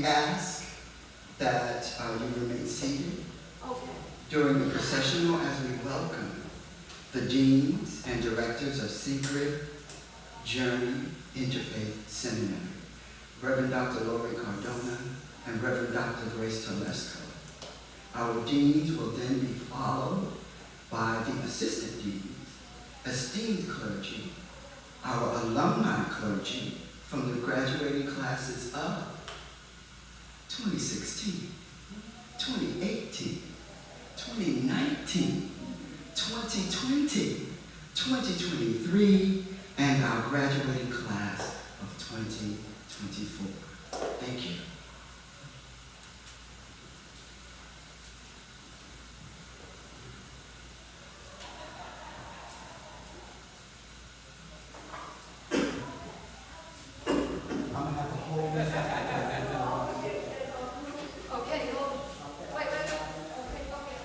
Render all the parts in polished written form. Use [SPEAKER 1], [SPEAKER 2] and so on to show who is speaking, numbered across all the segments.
[SPEAKER 1] ask that you remain seated
[SPEAKER 2] Okay.
[SPEAKER 1] during the processional as we welcome the deans and directors of Secret Journey Interfaith Seminary, Reverend Dr. Lori Cardona and Reverend Dr. Grace Telesco. Our deans will then be followed by the assistant deans, esteemed clergy, our alumni clergy from the graduating classes of 2016, 2018, 2019, 2020, 2023, and our graduating class of 2024. Thank you.
[SPEAKER 2] Okay, hold. Wait. Okay.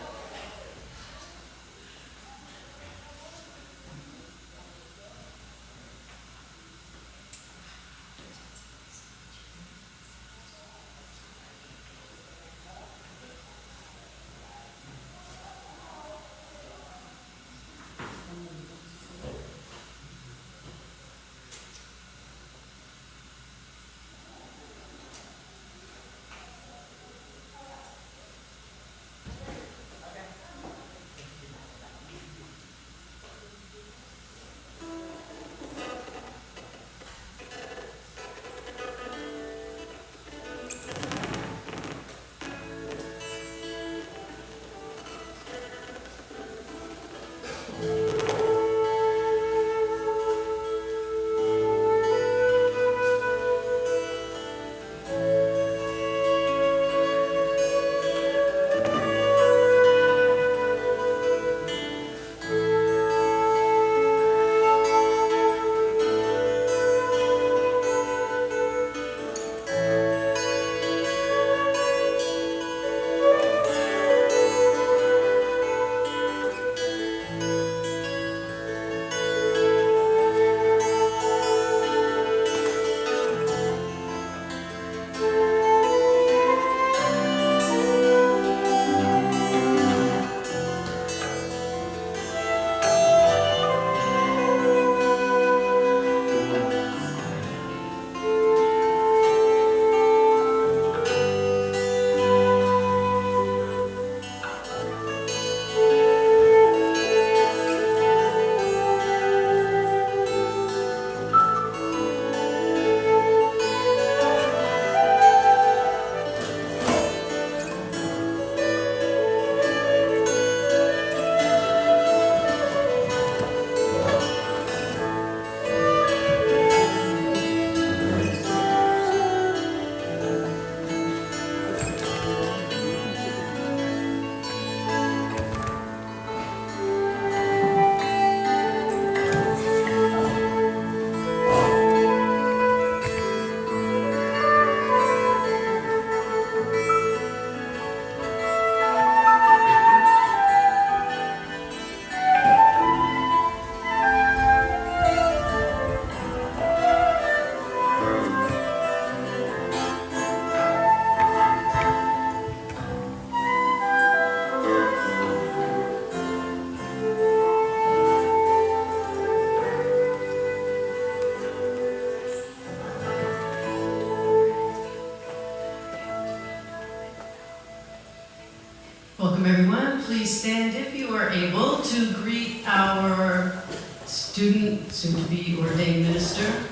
[SPEAKER 3] Welcome everyone. Please stand if you are able to greet our student, soon to be ordained minister,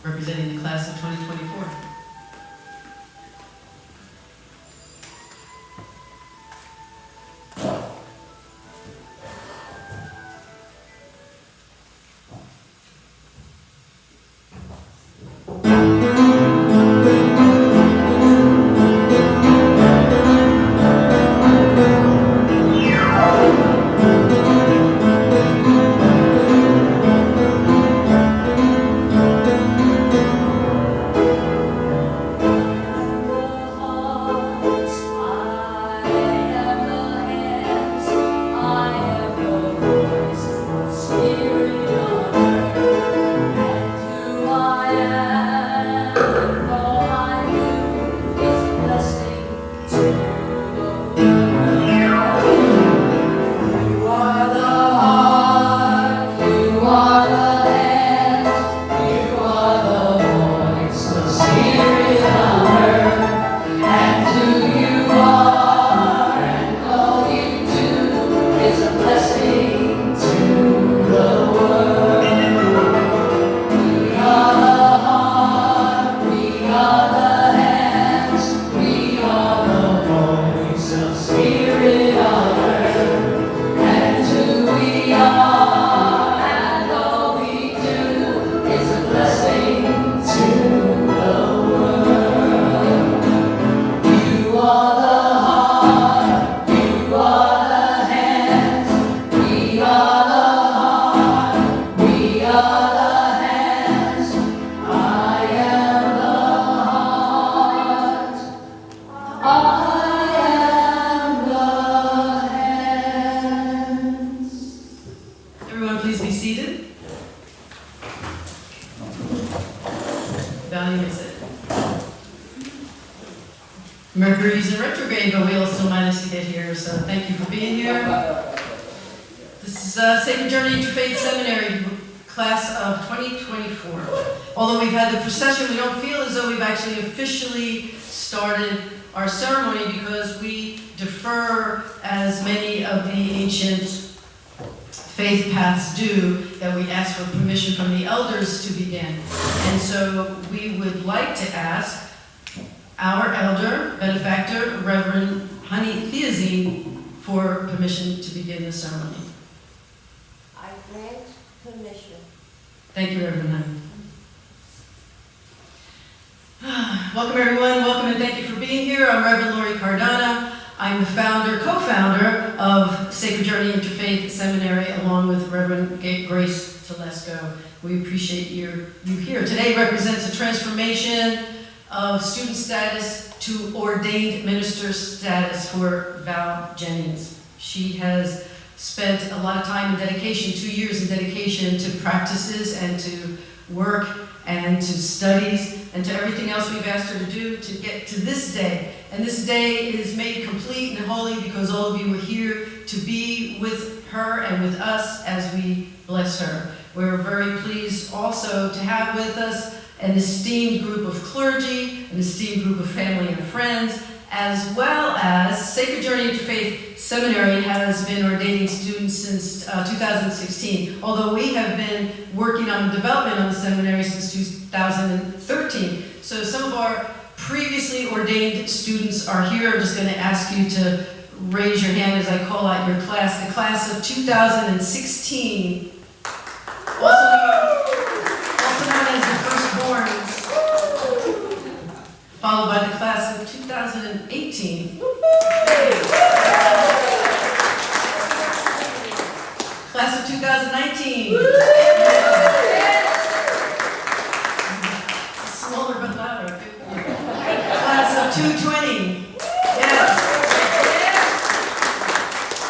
[SPEAKER 3] representing the class of 2024. Mercury's in retrograde, but we all still managed to get here, so thank you for being here. This is Sacred Journey Interfaith Seminary, class of 2024. Although we've had the procession, we don't feel as though we've actually officially started our ceremony because we defer, as many of the ancient faith paths do, that we ask for permission from the elders to begin. And so we would like to ask our elder, benefactor, Reverend Honey Theozine, for permission to begin the ceremony.
[SPEAKER 4] I grant permission.
[SPEAKER 3] Thank you, Reverend Honey. Welcome, everyone. Welcome and thank you for being here. I'm Reverend Lori Cardona. I'm the founder, co-founder of Sacred Journey Interfaith Seminary, along with Reverend Grace Telesco. We appreciate you here. Today represents a transformation of student status to ordained minister status for Val Jennings. She has spent a lot of time in dedication, 2 years in dedication to practices and to work and to studies and to everything else we've asked her to do to get to this day. And this day is made complete and holy because all of you are here to be with her and with us as we bless her. We're very pleased also to have with us an esteemed group of clergy, an esteemed group of family and friends, as well as Sacred Journey Interfaith Seminary has been ordaining students since 2016, although we have been working on the development of the seminary since 2013. So some of our previously ordained students are here. I'm just going to ask you to raise your hand as I call out your class. The class of 2016, also known as the firstborns, followed by the class of 2018. Class of 2019. Smaller but louder. Class of 220. Yes.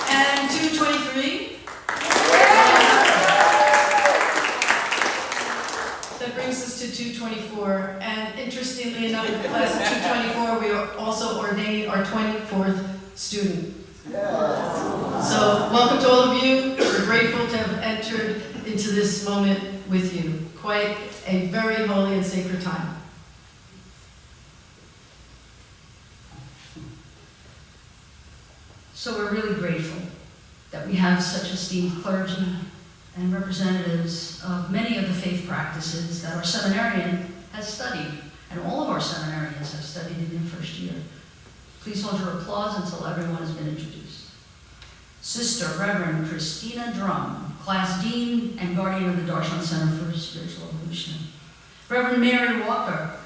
[SPEAKER 3] And 223. That brings us to 224. And interestingly enough, in the class of 224, we are also ordaining our 24th student. So welcome to all of you. We're grateful to have entered into this moment with you. Quite a very holy and sacred time.
[SPEAKER 2] So we're really grateful that we have such esteemed clergy and representatives of many of the faith practices that our seminarian has studied, and all of our seminarians have studied in their first year. Please hold your applause until everyone has been introduced. Sister Reverend Christina Drum, Class Dean and Guardian of the Darshan Center for Spiritual Evolution. Reverend Mary Walker,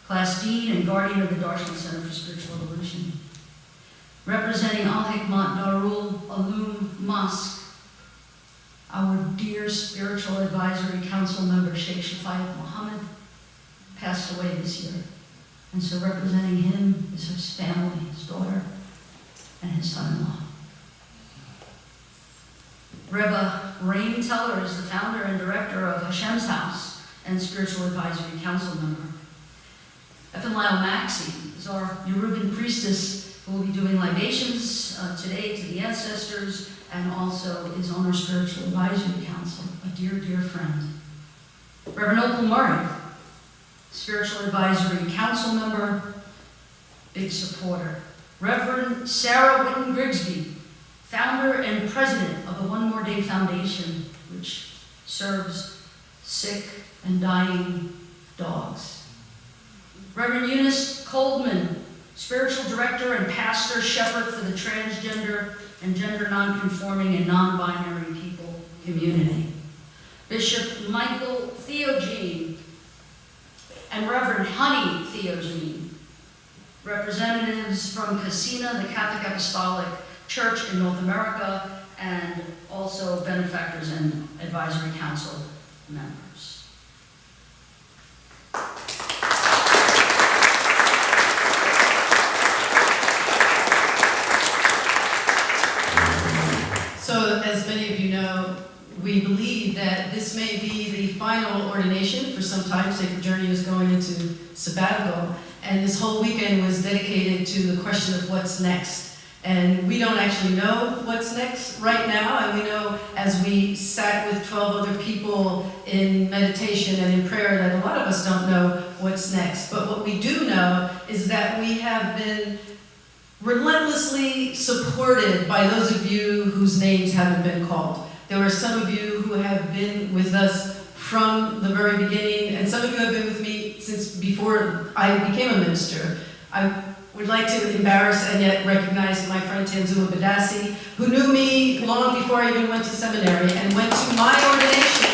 [SPEAKER 2] Class Dean and Guardian of the Darshan Center for Spiritual Evolution. Representing Al Hikmat Darul Ulum Mosque, our dear Spiritual Advisory Council member, Sheikh Shafayat Muhammad, passed away this year. And so representing him is his family, his daughter, and his son-in-law. Rebbe Rain Teller is the founder and director of Hashem's House and Spiritual Advisory Council member. Ethan Lyle Maxey is our Yoruban priestess who will be doing libations today to the ancestors and also is on our Spiritual Advisory Council, a dear, dear friend. Reverend Opal Murray, Spiritual Advisory Council member, big supporter. Reverend Sarah Whitten Grigsby, founder and president of the One More Day Foundation, which serves sick and dying dogs. Reverend Yunus Coldman, spiritual director and pastor shepherd for the transgender and gender non-conforming and non-binary people community. Bishop Michael Theology and Reverend Honey Theozine, representatives from Casina, the Catholic Apostolic Church in North America, and also benefactors and advisory council members.
[SPEAKER 3] So, as many of you know, we believe that this may be the final ordination for some time. Sacred Journey is going into sabbatical, and this whole weekend was dedicated to the question of what's next. And we don't actually know what's next right now, and we know as we sat with 12 other people in meditation and in prayer that a lot of us don't know what's next. But what we do know is that we have been relentlessly supported by those of you whose names haven't been called. There are some of you who have been with us from the very beginning, and some of you have been with me since before I became a minister. I would like to embarrass and yet recognize my friend Tanzuma Badassi, who knew me long before I even went to seminary and went to my ordination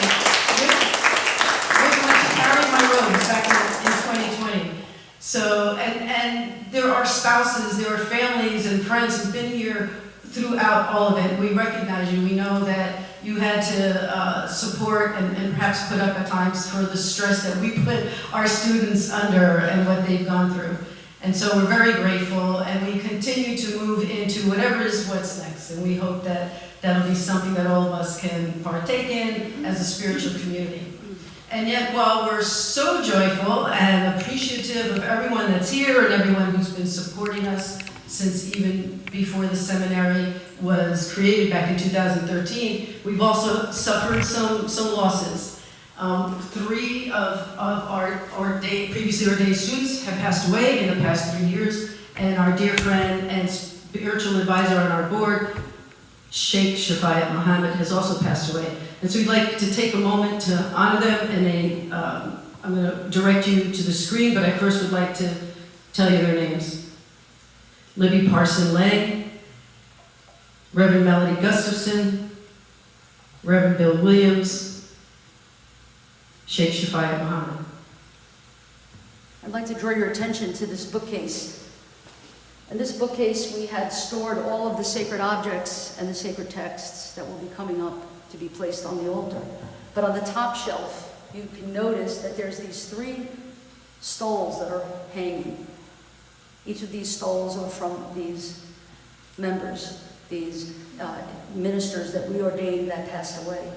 [SPEAKER 3] with my carrying my robes back in 2020. So, and there are spouses, there are families and friends who've been here throughout all of it. We recognize you. We know that you had to support and perhaps put up at times for the stress that we put our students under and what they've gone through. And so we're very grateful, and we continue to move into whatever is what's next. And we hope that that'll be something that all of us can partake in as a spiritual community. And yet, while we're so joyful and appreciative of everyone that's here and everyone who's been supporting us since even before the seminary was created back in 2013, we've also suffered some losses. 3 of our previously ordained students have passed away in the past 3 years, and our dear friend and spiritual advisor on our board, Sheikh Shafayat Muhammad, has also passed away. And so we'd like to take a moment to honor them, and I'm going to direct you to the screen, but I first would like to tell you their names. Libby Parson Lang, Reverend Melody Gustafson, Reverend Bill Williams, Sheikh Shafayat Muhammad.
[SPEAKER 2] I'd like to draw your attention to this bookcase. In this bookcase, we had stored all of the sacred objects and the sacred texts that will be coming up to be placed on the altar. But on the top shelf, you can notice that there's these 3 stoles that are hanging. Each of these stoles are from these members, these ministers that we ordained that passed away.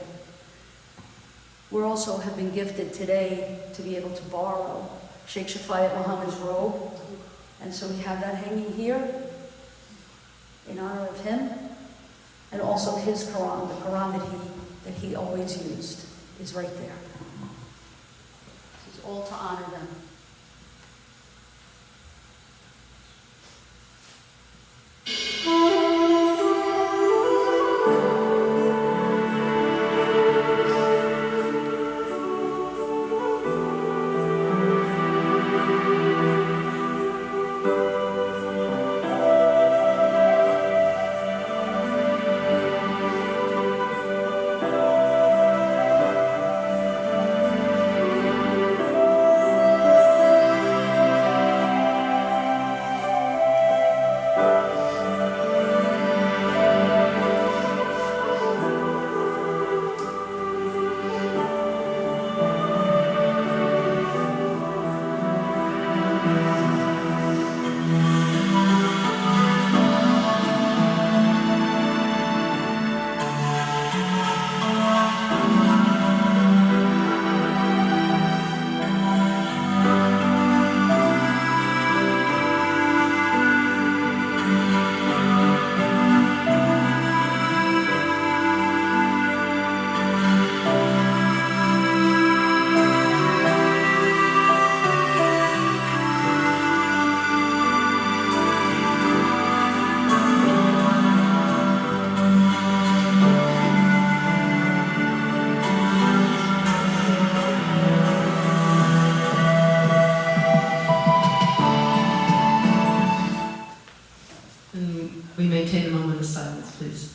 [SPEAKER 2] We also have been gifted today to be able to borrow Sheikh Shafayat Muhammad's robe. And so we have that hanging here in honor of him. And also his Quran, the Quran that he always used, is right there. It's all to honor them.
[SPEAKER 3] We maintain a moment of silence, please.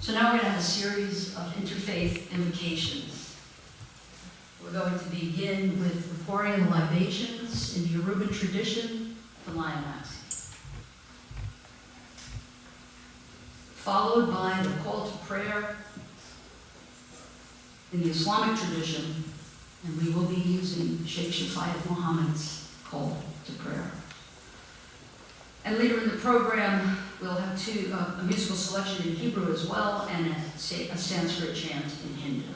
[SPEAKER 2] So now we're going to have a series of interfaith invocations. We're going to begin with the pouring of the libations in the Yoruban tradition for Lion Max. followed by the call to prayer in the Islamic tradition, and we will be using Sheikh Shafayat Muhammad's call to prayer. And later in the program, we'll have a musical selection in Hebrew as well, and a Sanskrit chant in Hindu.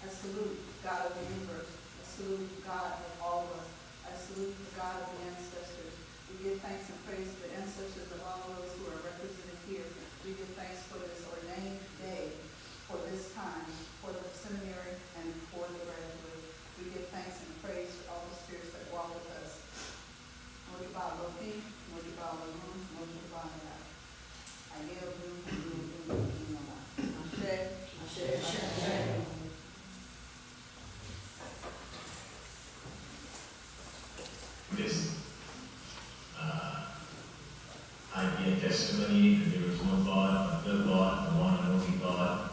[SPEAKER 5] I salute God of the universe. I salute God of all of us. I salute the God of the ancestors. We give thanks and praise to the ancestors of all of those who are represented here. We give thanks for this ordained day, for this time, for the seminary, and for the graduate. We give thanks and praise for all the spirits that walk with us.
[SPEAKER 6] This idea testimony that there is no God, but the God, the one and only God.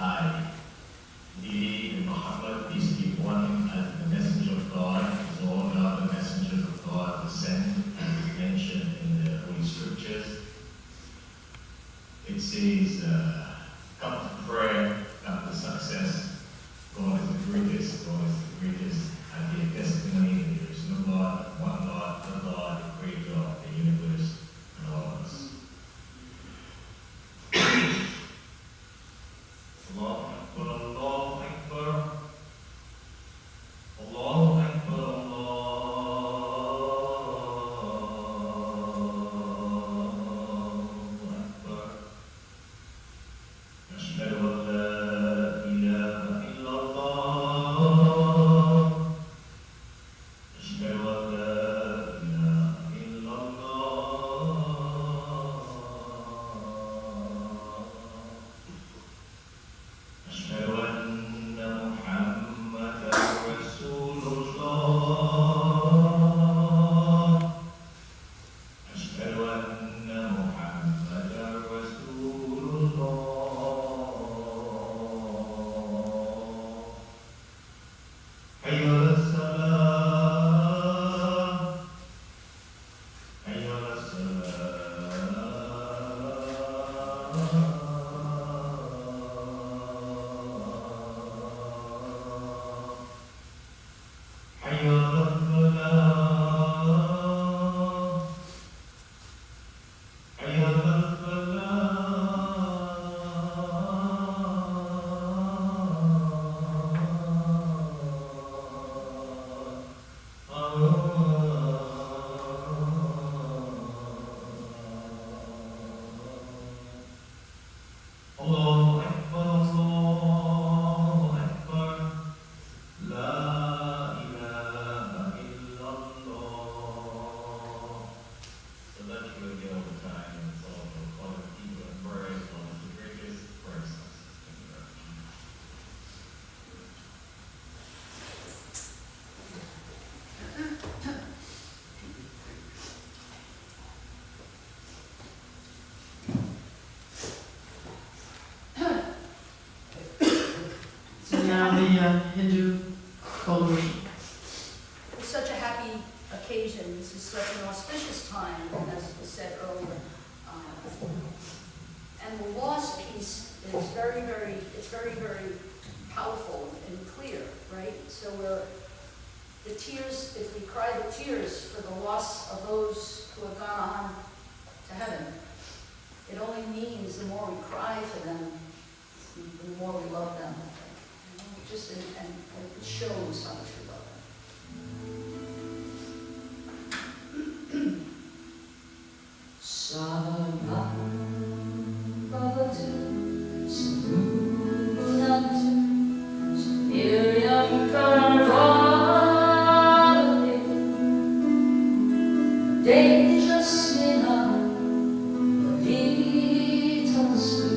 [SPEAKER 6] I believe in Muhammad, peace be upon him, as the messenger of God, as all the other messengers of God were sent, as is mentioned in the Holy Scriptures. It says, come to prayer, come to success. God is the greatest, God is the greatest. I give testimony that there is no God, one God, the God, the creator of the universe and all of us. Allahu Akbar, Allahu Akbar, Allahu Akbar, Allahu Akbar. Ashhadu an la ilaha illallah. Ashhadu an la ilaha illallah. أشهد أن محمدا رسول الله. أشهد أن محمدا رسول الله. حي على الصلاة. حي على حي على الفلاح. حي على الفلاح. الله أكبر، الله أكبر. لا إله إلا الله. So that you would get all the time and it's all the Father, people and praise, all the greatest praise. Thank you very much.
[SPEAKER 3] So now the Hindu Coldman.
[SPEAKER 2] It's such a happy occasion. This is such an auspicious time, as was said earlier. And the loss piece is very, very powerful and clear, right? So the tears, if we cry the tears for the loss of those who have gone on to heaven, it only means the more we cry for them, the more we love them. You know, just and it shows how much we love them. Bhavatu, Sarubhunatu, Saviryam Karvale, Tejasvina, Vitasu,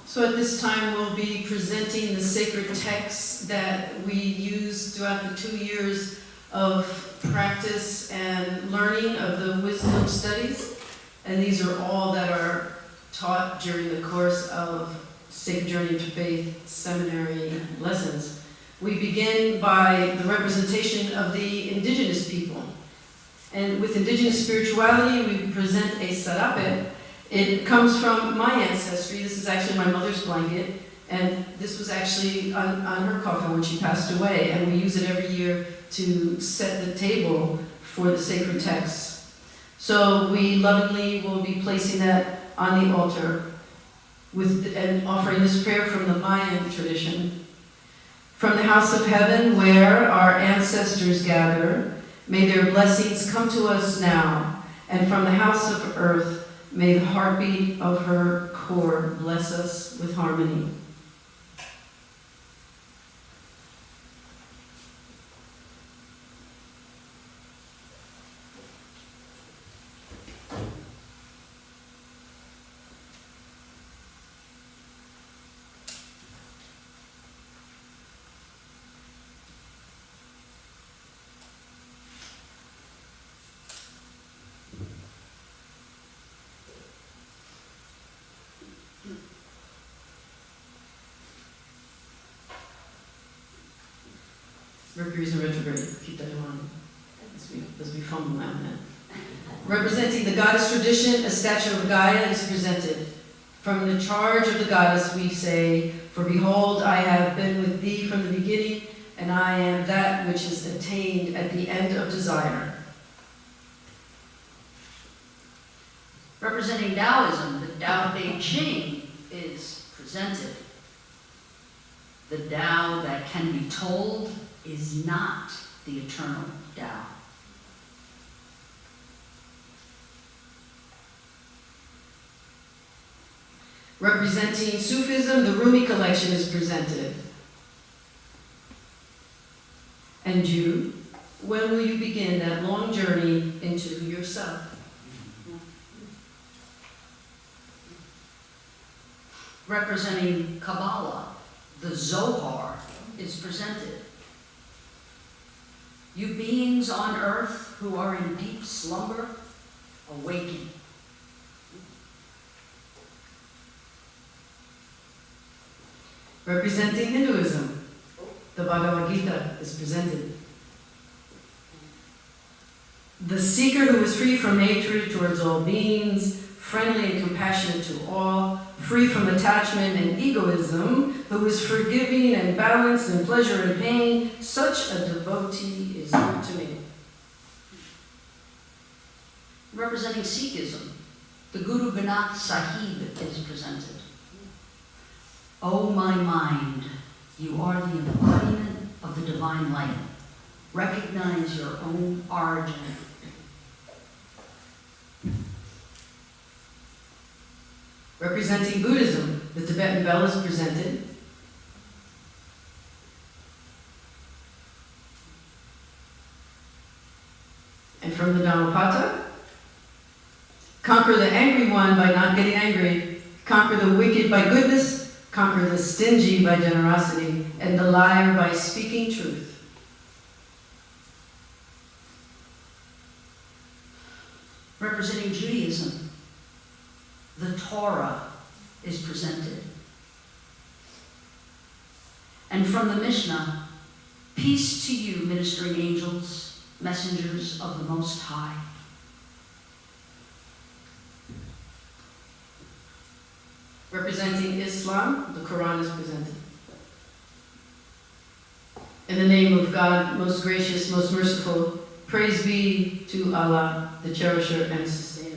[SPEAKER 3] So at this time, we'll be presenting the sacred texts that we use throughout the 2 years of practice and learning of the wisdom studies. And these are all that are taught during the course of Sacred Journey to Faith Seminary lessons. We begin by the representation of the indigenous people. And with indigenous spirituality, we present a sarape. It comes from my ancestry. This is actually my mother's blanket, and this was actually on her coffin when she passed away, and we use it every year to set the table for the sacred texts. So we lovingly will be placing that on the altar and offering this prayer from the Mayan tradition. From the house of heaven where our ancestors gather, may their blessings come to us now, and from the house of earth, may the heartbeat of her core bless us with harmony. Mercury's in retrograde. Keep that in mind as we fumble around that. Representing the goddess tradition, a statue of Gaia is presented. From the charge of the goddess we say, "For behold, I have been with thee from the beginning, and I am that which is attained at the end of desire."
[SPEAKER 2] Representing Taoism, the Tao Te Ching is presented. The Tao that can be told is not the eternal Tao.
[SPEAKER 3] Representing Sufism, the Rumi collection is presented. And you, when will you begin that long journey into yourself?
[SPEAKER 2] Representing Kabbalah, the Zohar is presented. You beings on earth who are in deep slumber, awaken.
[SPEAKER 3] Representing Hinduism, the Bhagavad Gita is presented. The seeker who is free from hatred towards all beings, friendly and compassionate to all, free from attachment and egoism, who is forgiving and balanced in pleasure and pain, such a devotee is dear to me.
[SPEAKER 2] Representing Sikhism, the Guru Granth Sahib is presented. O my mind, you are the embodiment of the divine light. Recognize your own origin.
[SPEAKER 3] Representing Buddhism, the Tibetan bell is presented. And from the Dhammapada, conquer the angry one by not getting angry, conquer the wicked by goodness, conquer the stingy by generosity, and the liar by speaking truth.
[SPEAKER 2] Representing Judaism, the Torah is presented. And from the Mishnah, peace to you, ministering angels, messengers of the Most High.
[SPEAKER 3] Representing Islam, the Quran is presented. In the name of God, most gracious, most merciful, praise be to Allah, the cherisher and sustainer.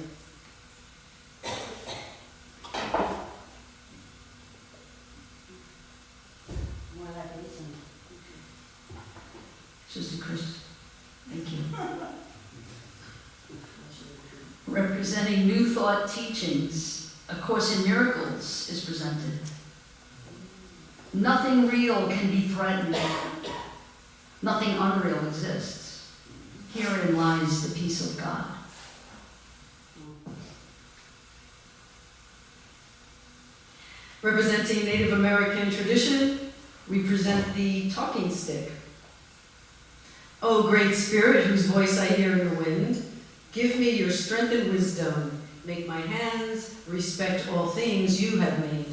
[SPEAKER 2] Sister Chris, thank you. Representing New Thought Teachings, A Course in Miracles is presented. Nothing real can be threatened. Nothing unreal exists. Herein lies the peace of God.
[SPEAKER 3] Representing Native American tradition, we present the talking stick. O great spirit whose voice I hear in the wind, give me your strength and wisdom. Make my hands respect all things you have made.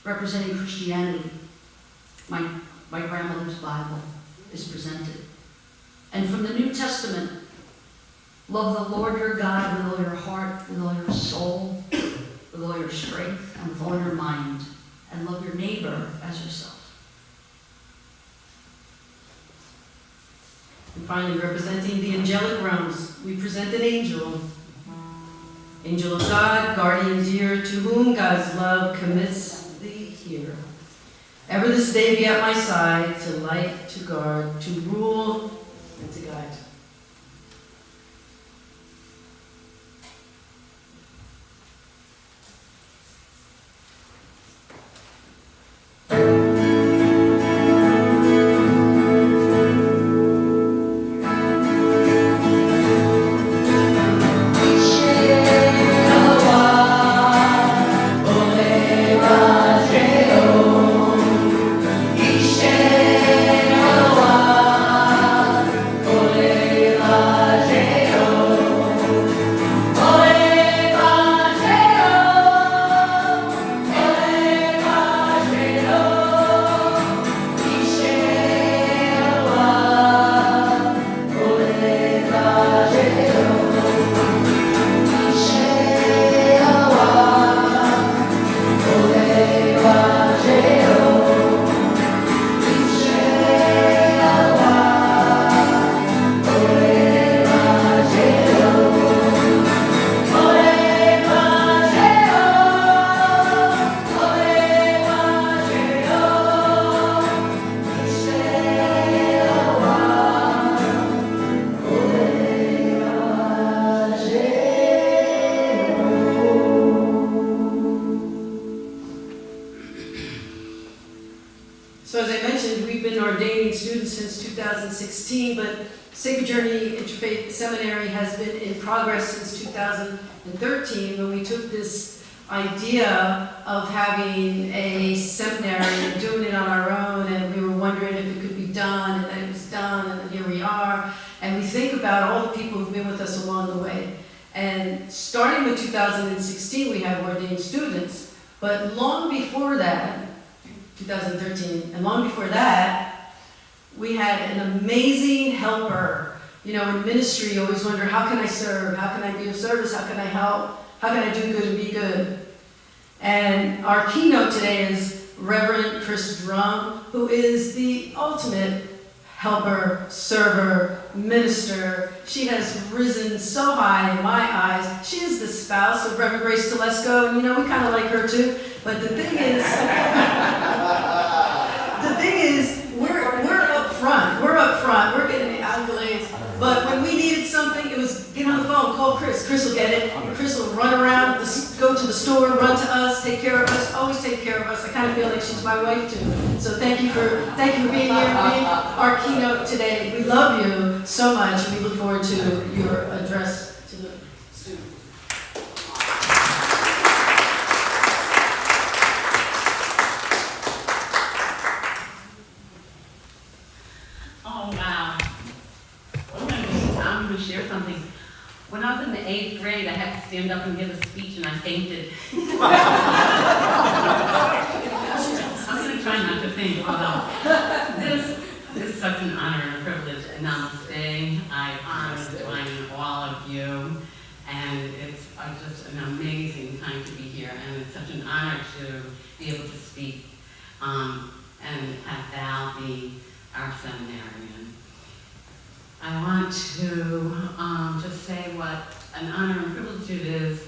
[SPEAKER 2] Representing Christianity, my grandmother's Bible is presented. And from the New Testament, love the Lord your God with all your heart, with all your soul, with all your strength, and with all your mind, and love your neighbor as yourself.
[SPEAKER 3] And finally, representing the angelic realms, we present an angel. Angel of God, guardian dear, to whom God's love commits thee here. Ever this day be at my side, to light, to guard, to rule, and to guide. So as I mentioned, we've been ordaining students since 2016, but Sacred Journey Interfaith Seminary has been in progress since 2013 when we took this idea of having a seminary and doing it on our own, and we were wondering if it could be done, and then it was done, and then here we are. And we think about all the people who've been with us along the way. And starting with 2016, we had ordained students, but long before that, 2013, and long before that, we had an amazing helper. You know, in ministry, you always wonder, how can I serve? How can I be of service? How can I help? How can I do good and be good? And our keynote today is Reverend Chris Drum, who is the ultimate helper, server, minister. She has risen so high in my eyes. She is the spouse of Reverend Grace Telesco, and you know, we kind of like her too. But the thing is, we're up front. We're up front. We're getting the accolades. But when we needed something, it was get on the phone, call Chris. Chris will get it. Chris will run around, go to the store, run to us, take care of us, always take care of us. I kind of feel like she's my wife too. So thank you for being here, being our keynote today. We love you so much, and we look forward to your address to the students.
[SPEAKER 7] Oh, wow. I'm going to share something. When I was in the 8th grade, I had to stand up and give a speech, and I fainted. I'm going to try not to faint, although this is such an honor and a privilege. And namaste. I honor joining all of you, and it's just an amazing time to be here, and it's such an honor to be able to speak and have Val be our seminarian. I want to just say what an honor and privilege it is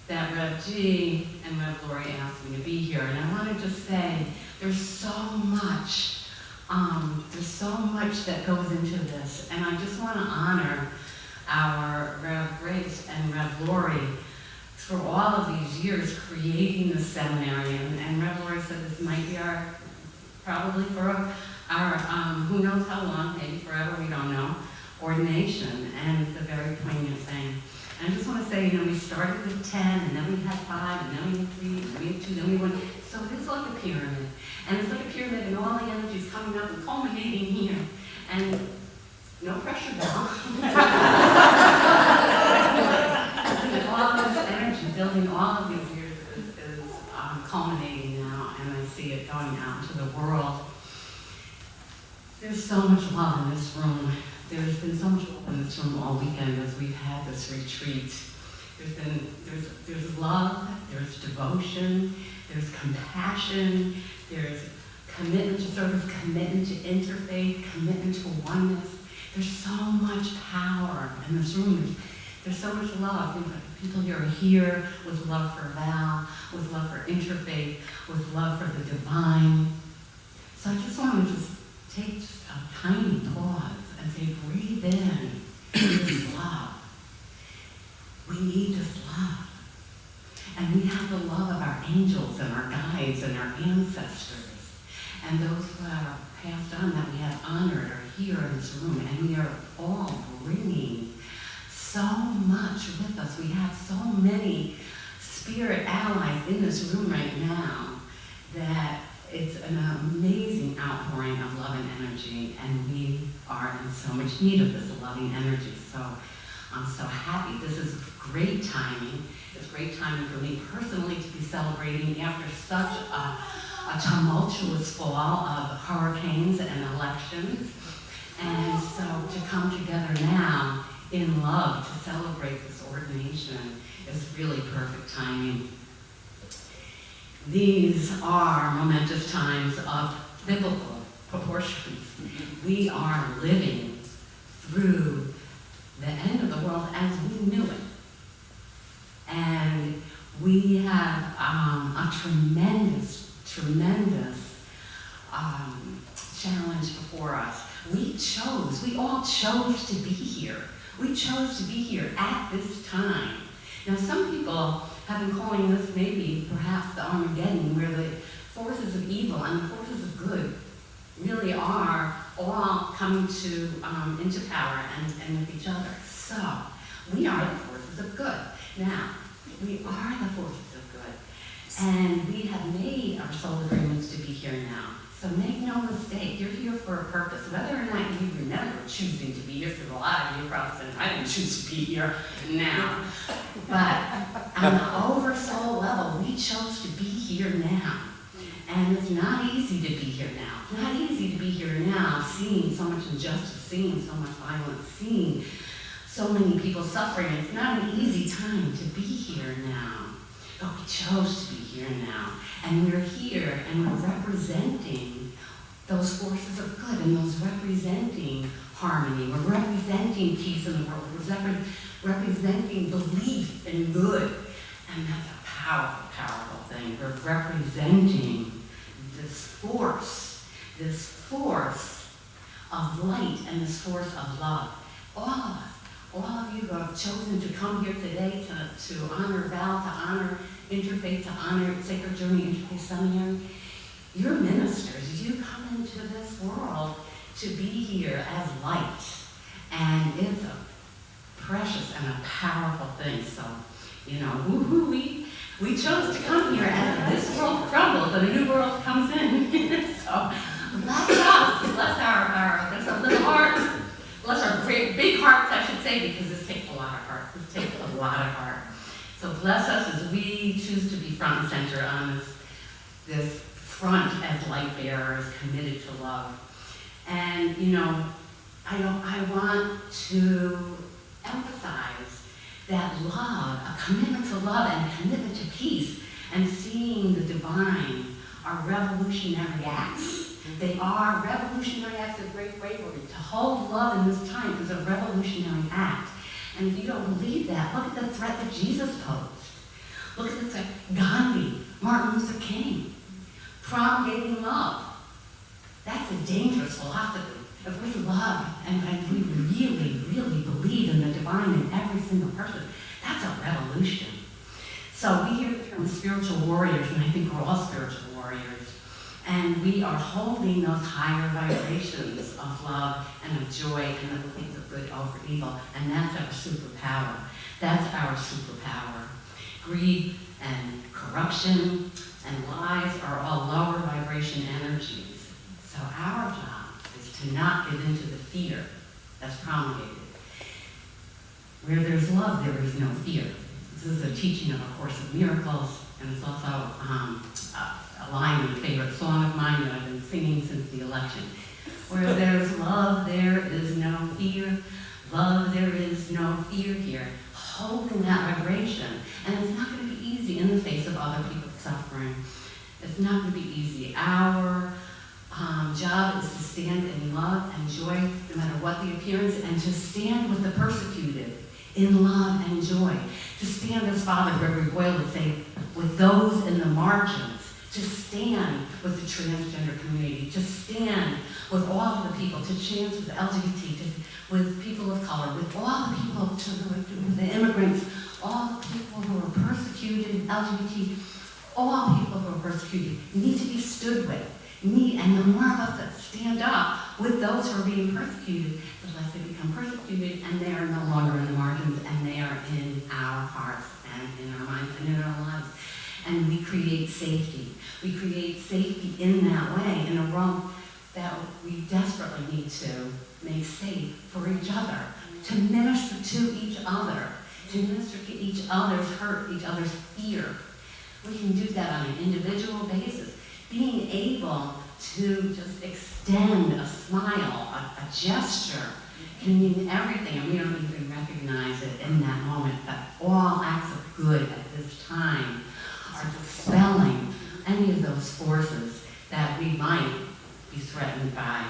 [SPEAKER 7] that Rev G and Rev Lori asked me to be here. And I want to just say there's so much that goes into this. And I just want to honor our Rev Grace and Rev Lori for all of these years creating the seminary. And Rev Lori said this might be probably for our, who knows how long, maybe forever, we don't know, ordination. say, we started with 10, and then we had 5, and then we had 3, and then we had 2, then we went. So it is like a pyramid. And it's like a pyramid, and all the energy is coming up and culminating here. And no pressure now. All this energy building all of these years is culminating now, and I see it going out into the world. There's so much love in this room. There's been so much love in this room all weekend as we've had this retreat. There's love, there's devotion, there's compassion, there's commitment to service, commitment to interfaith, commitment to oneness. There's so much power in this room. There's so much love. People here are here with love for Val, with love for interfaith, with love for the divine. So I just want to take a tiny pause and say, breathe in this love. We need this love. And we have the love of our angels and our guides and our ancestors and those who have passed on that we have honored are here in this room. And we are all bringing so much with us. We have so many spirit allies in this room right now that it's an amazing outpouring of love and energy, and we are in so much need of this loving energy. So I'm so happy. This is great timing. It's great timing for me personally to be celebrating after such a tumultuous fall of hurricanes and elections. And so to come together now in love to celebrate this ordination is really perfect timing. These are momentous times of biblical proportions. We are living through the end of the world as we knew it. And we have a tremendous challenge before us. We all chose to be here. We chose to be here at this time. Now, some people have been calling this maybe perhaps the Armageddon, where the forces of evil and the forces of good really are all coming to into power and with each other. So, we are the forces of good. Now, we are the forces of good. And we have made our soul agreements to be here now. So make no mistake, you're here for a purpose. Whether or not you remember choosing to be here, because a lot of you probably said, I didn't choose to be here now. But on the oversoul level, we chose to be here now. And it's not easy to be here now. It's not easy to be here now, seeing so much injustice, seeing so much violence, seeing so many people suffering. It's not an easy time to be here now. But we chose to be here now. And we're here and we're representing those forces of good and those representing harmony. We're representing peace in the world. We're representing belief in good. And that's a powerful, powerful thing. We're representing this force of light and this force of love. All of us. All of you who have chosen to come here today to honor Val, to honor Interfaith, to honor Sacred Journey Interfaith Seminary, you're ministers. You come into this world to be here as light. And it's a precious and a powerful thing. So, woo-hoo, we chose to come here as this world crumbles and a new world comes in. So, bless us, bless our little hearts. Bless our great big hearts, I should say, because this takes a lot of heart. This takes a lot of heart. So bless us as we choose to be front and center on this front as light bearers committed to love. And I want to emphasize that love, a commitment to love and a commitment to peace and seeing the divine are revolutionary acts. They are revolutionary acts of great bravery. To hold love in this time is a revolutionary act. And if you don't believe that, look at the threat that Jesus posed. Look at the threat Gandhi, Martin Luther King, promulgating love. That's a dangerous philosophy. If we love and we really, really believe in the divine in every single person, that's a revolution. So we hear the term spiritual warriors, and I think we're all spiritual warriors. And we are holding those higher vibrations of love and of joy and of belief of good over evil. And that's our superpower. That's our superpower. Greed and corruption and lies are all lower vibration energies. So our job is to not give into the fear that's promulgated. Where there's love, there is no fear. This is a teaching of A Course of Miracles, and it's also a line in a favorite song of mine that I've been singing since the election. Where there's love, there is no fear. Love, there is no fear here. Holding that vibration. And it's not going to be easy in the face of other people's suffering. It's not going to be easy. Our job is to stand in love and joy, no matter what the appearance, and to stand with the persecuted in love and joy. To stand, as Father Gregory Boyle would say, with those in the margins. To stand with the transgender community. To stand with all of the people. To stand with the LGBT, with people of color, with all the people, with the immigrants, all the people who are persecuted, LGBT, all people who are persecuted need to be stood with. And the more of us that stand up with those who are being persecuted, the less they become persecuted, and they are no longer in the margins, and they are in our hearts and in our minds and in our lives. And we create safety. We create safety in that way, in a world that we desperately need to make safe for each other, to minister to each other, to minister to each other's hurt, each other's fear. We can do that on an individual basis. Being able to just extend a smile, a gesture, can mean everything, and we don't even recognize it in that moment, but all acts of good at this time are dispelling any of those forces that we might be threatened by.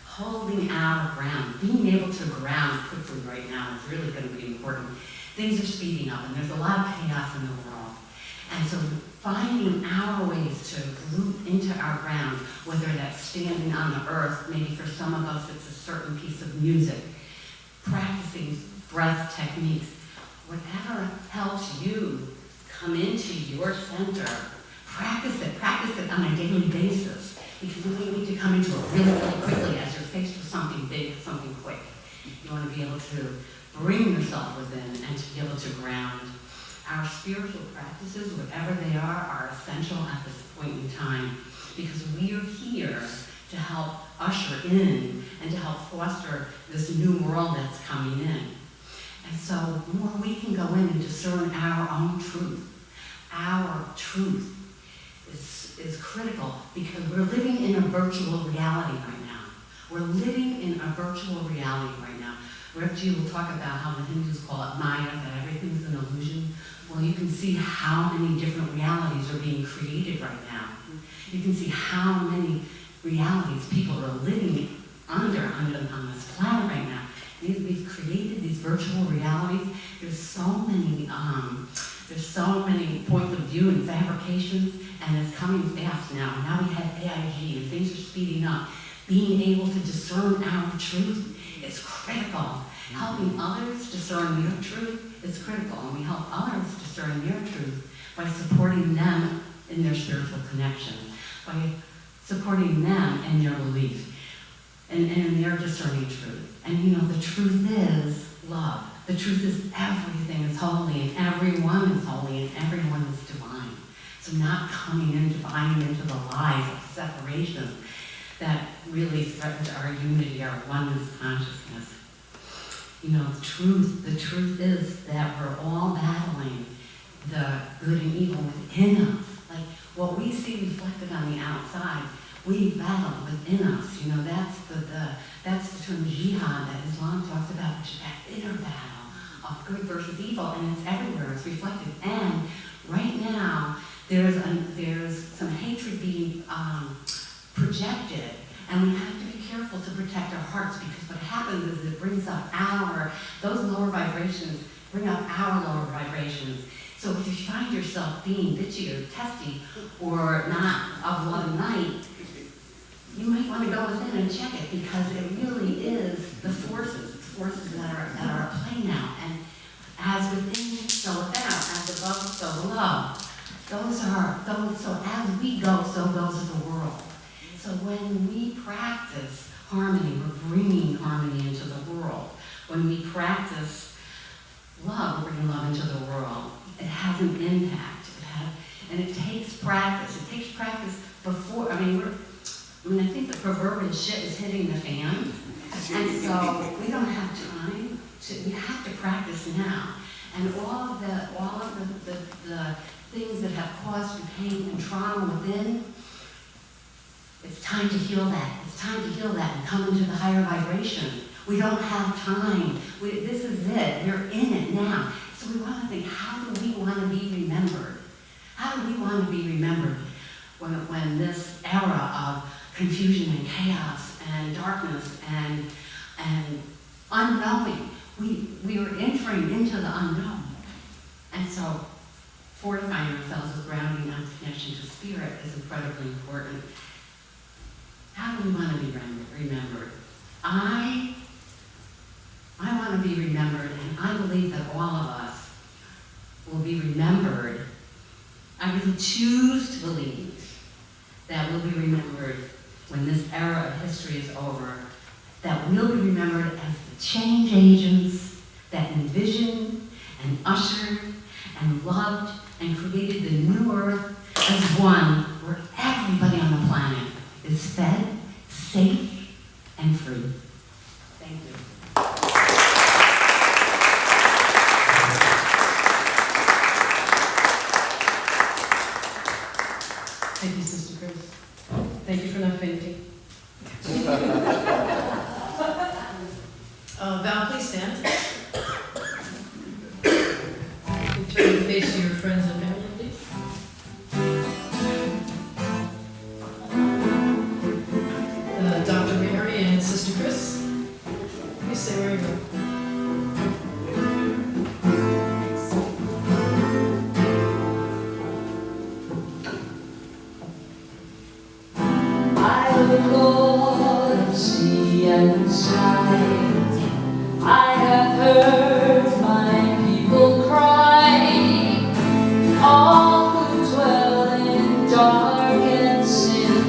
[SPEAKER 7] Holding our ground, being able to ground quickly right now is really going to be important. Things are speeding up, and there's a lot of chaos in the world. And so finding our ways to root into our ground, whether that's standing on the earth, maybe for some of us it's a certain piece of music, practicing breath techniques, whatever helps you come into your center, practice it on a daily basis, because you may need to come into it really, really quickly as you're faced with something big, something quick. You want to be able to bring yourself within and to be able to ground. Our spiritual practices, whatever they are essential at this point in time, because we are here to help usher in and to help foster this new world that's coming in. And so the more we can go in and discern our own truth, our truth is critical, because we're living in a virtual reality right now. We're living in a virtual reality right now. Rev G will talk about how the Hindus call it Maya, that everything's an illusion. Well, you can see how many different realities are being created right now. You can see how many realities people are living under on this planet right now. We've created these virtual realities. There's so many points of view and fabrications, and it's coming fast now. Now we have AIG, and things are speeding up. Being able to discern our truth is critical. Helping others discern their truth is critical, and we help others discern their truth by supporting them in their spiritual connection, by supporting them in their belief, and in their discerning truth. And you know, the truth is love. The truth is everything is holy, and everyone is holy, and everyone is divine. So not coming in, dividing into the lies of separation that really threatens our unity, our oneness consciousness. You know, the truth is that we're all battling the good and evil within us. Like what we see reflected on the outside, we battle within us. You know, that's the term jihad that Islam talks about, which is that inner battle of good versus evil, and it's everywhere, it's reflected. And right now, there's some hatred being projected, and we have to be careful to protect our hearts, because what happens is it brings up those lower vibrations bring up our lower vibrations. So if you find yourself being bitchy or testy or not of love and light, you might want to go within and check it, because it really is the forces that are at play now. And as within, so without, as above, so below. So we go, so goes the world. So when we practice harmony, we're bringing harmony into the world. When we practice love, we're bringing love into the world. It has an impact. And it takes practice. It takes practice before, I think the proverbial shit is hitting the fan. And so we don't have time we have to practice now. And all of the things that have caused you pain and trauma within, it's time to heal that. It's time to heal that and come into the higher vibration. We don't have time. This is it. We're in it now. So we want to think, how do we want to be remembered? How do we want to be remembered when this era of confusion and chaos and darkness and unknowing, we are entering into the unknown. And so fortifying ourselves with grounding and connection to spirit is incredibly important. How do we want to be remembered? I want to be remembered, and I believe that all of us will be remembered. I really choose to believe that we'll be remembered when this era of history is over, that we'll be remembered as the change agents that envisioned and ushered and loved and created the new earth as one where everybody on the planet is fed, safe, and free. Thank you.
[SPEAKER 3] Thank you, Sister Chris. Thank you for not fainting. Val, please stand. You turn your face to your friends and family, please. Dr. Mary and Sister Chris, please say where you are.
[SPEAKER 8] I have heard my people cry, all who dwell in dark and sin,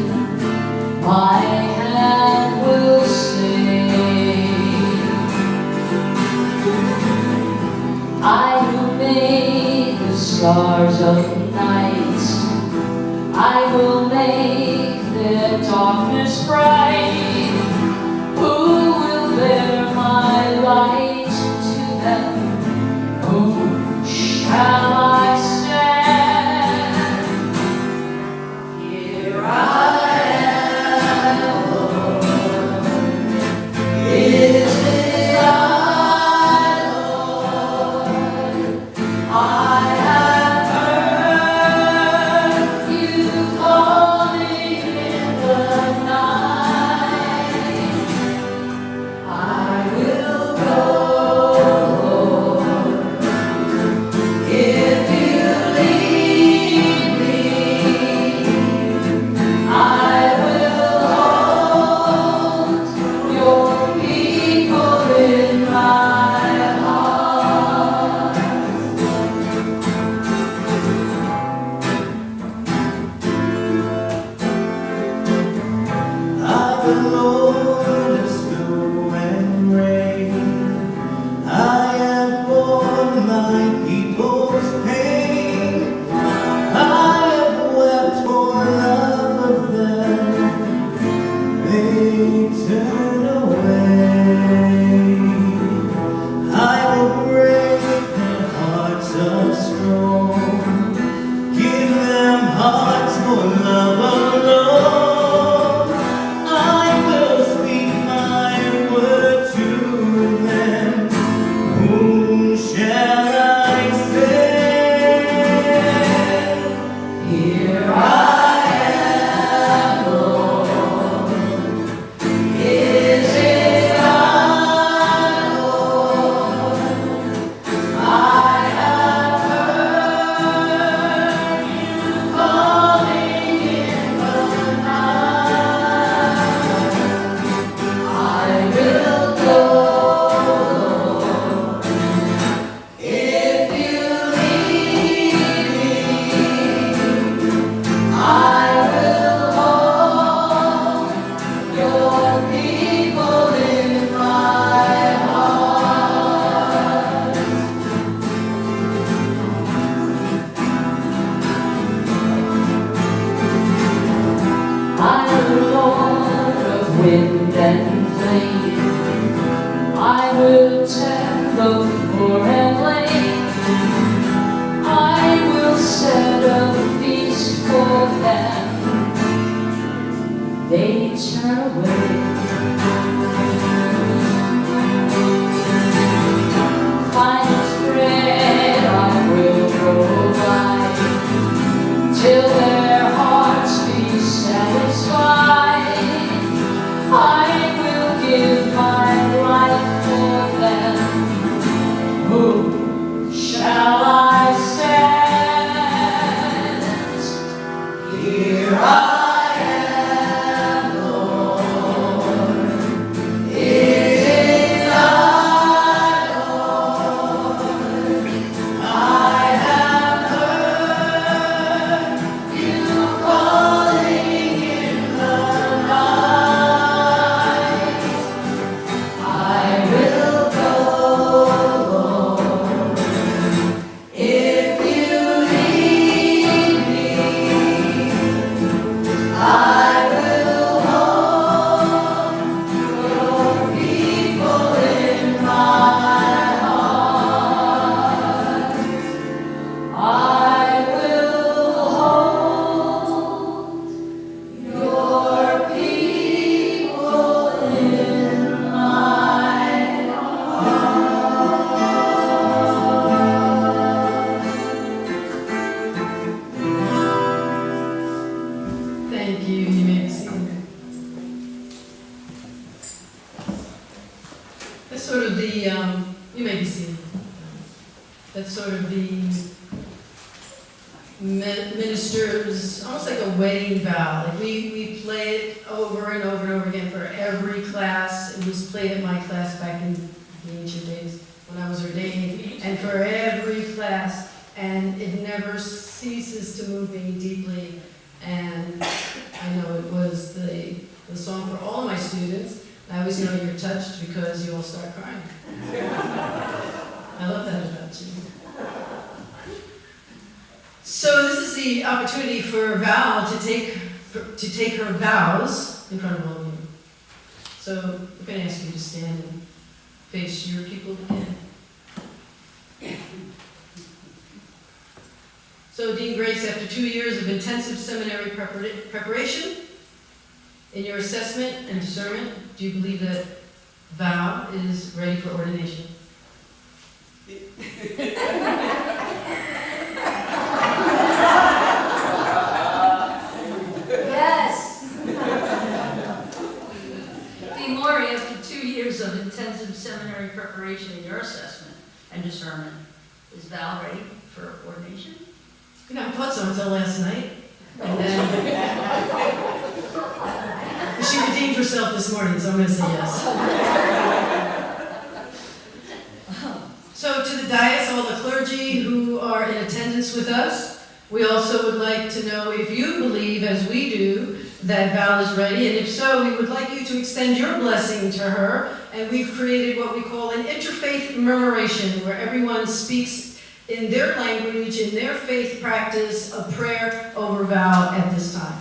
[SPEAKER 8] my hand will save. I who made the stars of night, I will make their darkness bright. Who will bear my light to them? Who shall I stand? Here I am, Lord. It is I, Lord. I have heard you calling in the night. her way. Finest bread I will provide, till their hearts be satisfied. I will give my life for them. Who shall I send? Here I am, Lord. It is I, Lord. I have heard you calling in the night. I will go, Lord. If you lead me, I will hold your people in my heart. I will hold your people in my heart.
[SPEAKER 3] Thank you. You may be seated. That's sort of the, you may be seated. That's sort of the minister's, almost like a wedding vow. Like we play it over and over and over again for every class. It was played at my class back in the ancient days when I was ordained, and for every class, and it never ceases to move me deeply. And I know it was the song for all my students. I always know you're touched because you all start crying. I love that about you. So this is the opportunity for Val to take her vows in front of all of you. So we're going to ask you to stand and face your people again. So Dean Grace, after 2 years of intensive seminary preparation, in your assessment and discernment, do you believe that Val is ready for ordination?
[SPEAKER 2] Yes. Dean Laurie, after 2 years of intensive seminary preparation in your assessment and discernment, is Val ready for ordination?
[SPEAKER 3] You know, I thought so until last night. And then she redeemed herself this morning, so I'm going to say yes. So to the dais, all the clergy who are in attendance with us, we also would like to know if you believe, as we do, that Val is ready, and if so, we would like you to extend your blessing to her, and we've created what we call an interfaith murmuration, where everyone speaks in their language, in their faith practice, a prayer over Val at this time.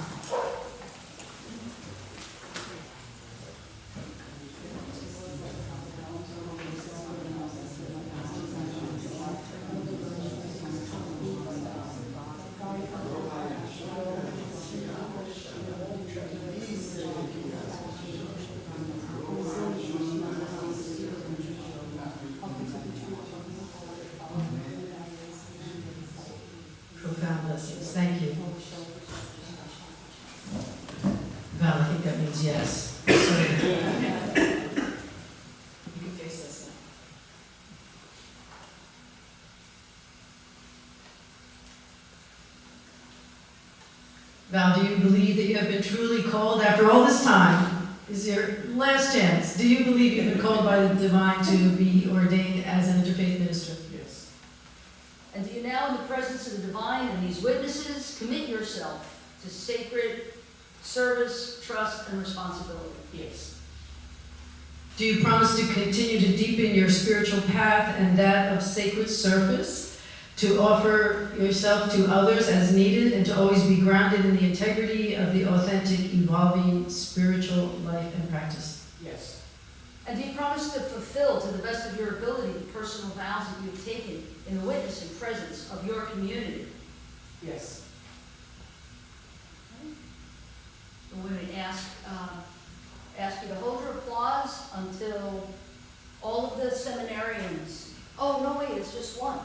[SPEAKER 3] Profound blessings. Thank you. Val, I think that means yes. So, you can face this now. Val, do you believe that you have been truly called after all this time? Is your last chance. Do you believe you've been called by the divine to be ordained as an interfaith minister?
[SPEAKER 2] Yes. And do you now, in the presence of the divine and these witnesses, commit yourself to sacred service, trust, and responsibility?
[SPEAKER 3] Yes. Do you promise to continue to deepen your spiritual path and that of sacred service, to offer yourself to others as needed, and to always be grounded in the integrity of the authentic, evolving spiritual life and practice?
[SPEAKER 2] Yes. And do you promise to fulfill, to the best of your ability, the personal vows that you have taken in the witness and presence of your community?
[SPEAKER 3] Yes.
[SPEAKER 2] We're going to ask ask you to hold your applause until all of the seminarians, oh, no, wait, it's just one.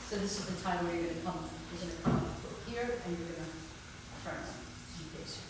[SPEAKER 2] So this is the time where you're going to come here and you're going to front and face it.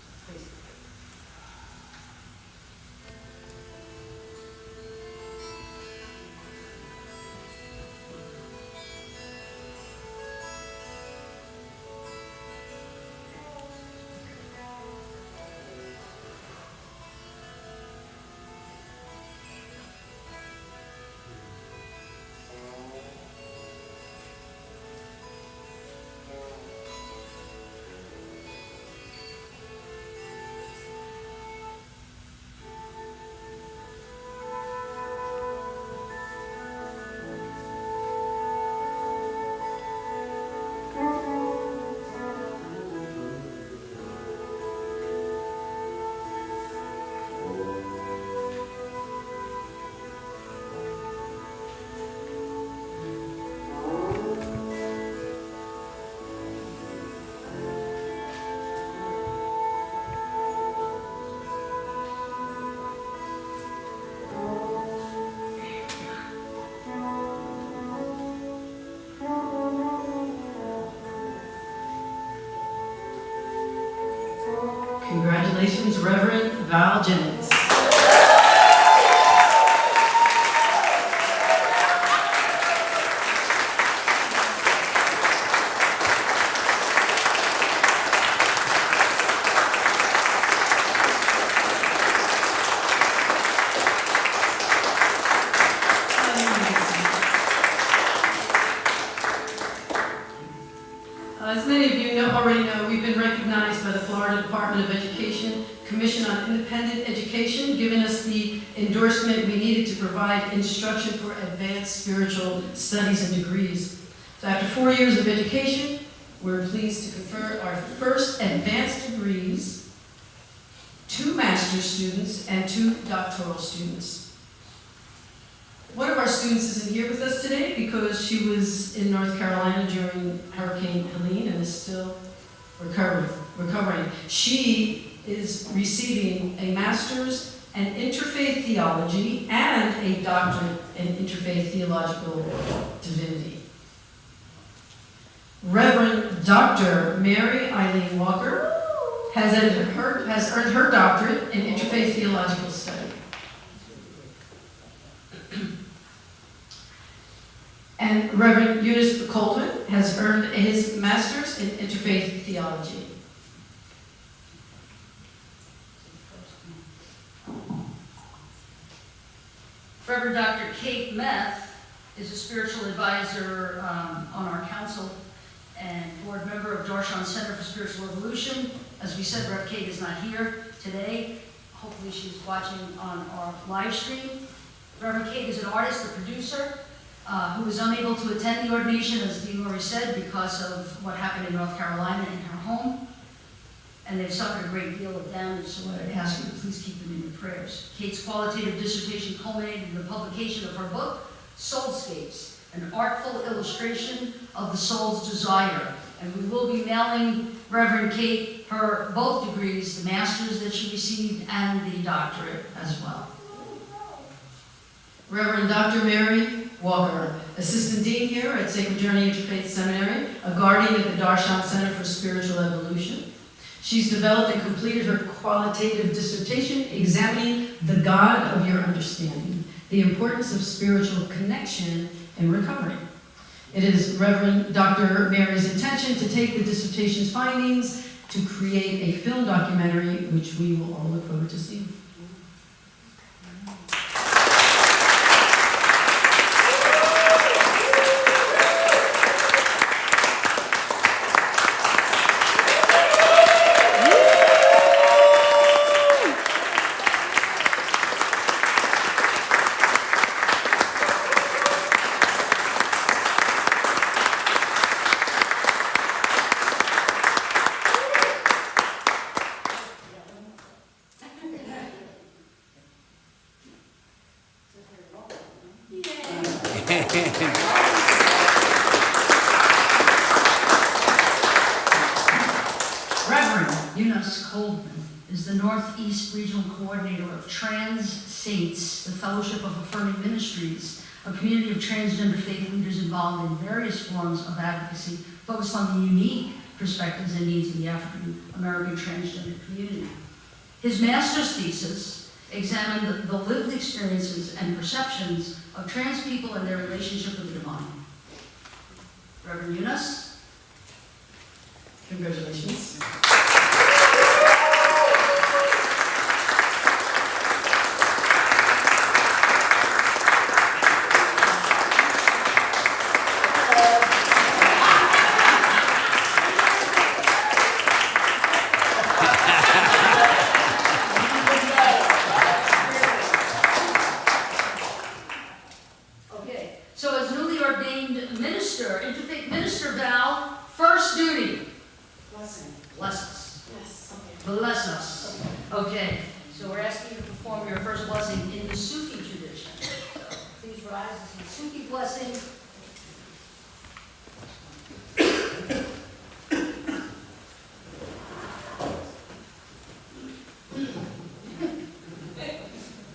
[SPEAKER 3] Congratulations, Reverend Val Jennings. As many of you already know, we've been recognized by the Florida Department of Education Commission on Independent Education, giving us the endorsement we needed to provide instruction for advanced spiritual studies and degrees. So after 4 years of education, we're pleased to confer our first advanced degrees, 2 master's students and 2 doctoral students. One of our students isn't here with us today because she was in North Carolina during Hurricane Helene and is still recovering. She is receiving a master's in Interfaith Theology and a doctorate in Interfaith Theological Divinity. Reverend Dr. Mary Eileen Walker has earned her doctorate in Interfaith Theological Study. And Reverend Yunus Coldman has earned his master's in Interfaith Theology.
[SPEAKER 2] Reverend Dr. Kate Meth is a spiritual advisor on our council and board member of Darshan Center for Spiritual Evolution. As we said, Rev. Kate is not here today. Hopefully she's watching on our live stream. Reverend Kate is an artist, a producer, who was unable to attend the ordination, as Dean Lori said, because of what happened in North Carolina in her home. And they've suffered a great deal of damage, so I'd ask you to please keep them in your prayers. Kate's qualitative dissertation culminated in the publication of her book, Soulscapes, an artful illustration of the soul's desire. And we will be mailing Reverend Kate her both degrees, the master's that she received and the doctorate as well.
[SPEAKER 3] Reverend Dr. Mary Walker, Assistant Dean here at Sacred Journey Interfaith Seminary, a guardian at the Darshan Center for Spiritual Evolution. She's developed and completed her qualitative dissertation examining the God of your understanding, the importance of spiritual connection in recovery. It is Reverend Dr. Mary's intention to take the dissertation's findings to create a film documentary, which we will all look forward to seeing.
[SPEAKER 2] Yunus Coldman is the Northeast Regional Coordinator of Trans Saints, the Fellowship of Affirming Ministries, a community of transgender faith leaders involved in various forms of advocacy focused on the unique perspectives and needs of the African American transgender community. His master's thesis examined the lived experiences and perceptions of trans people and their relationship with the divine. Reverend Yunus,
[SPEAKER 3] Congratulations.
[SPEAKER 2] okay, so as newly ordained minister, interfaith minister Val, first duty.
[SPEAKER 8] Blessing.
[SPEAKER 2] Bless us.
[SPEAKER 8] Yes.
[SPEAKER 2] Bless us. Okay, so we're asking you to perform your first blessing in the Sufi tradition. So please rise as the Sufi blessing.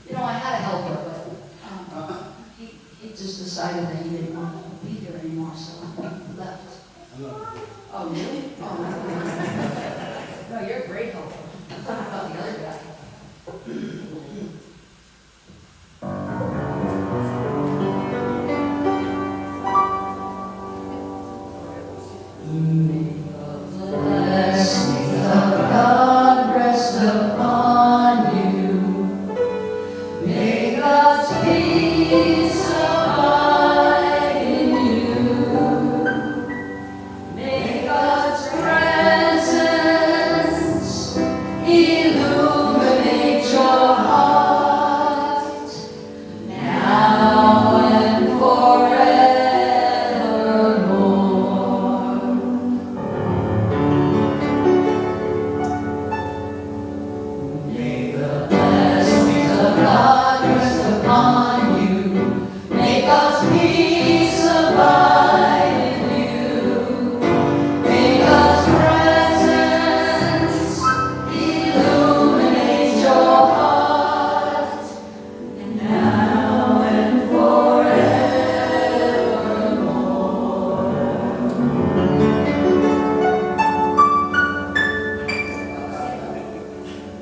[SPEAKER 2] You know, I had a helper, but he just decided that he didn't want to be here anymore, so he left. Oh, really? Oh, no. No, you're a great helper. I'm talking about the other guy. Blessings of God rest upon you. May God's peace abide in you. May God's presence illuminate your heart now and forevermore. May the blessings of God rest upon you. May God's peace abide in you. May God's presence illuminate your heart now and forevermore.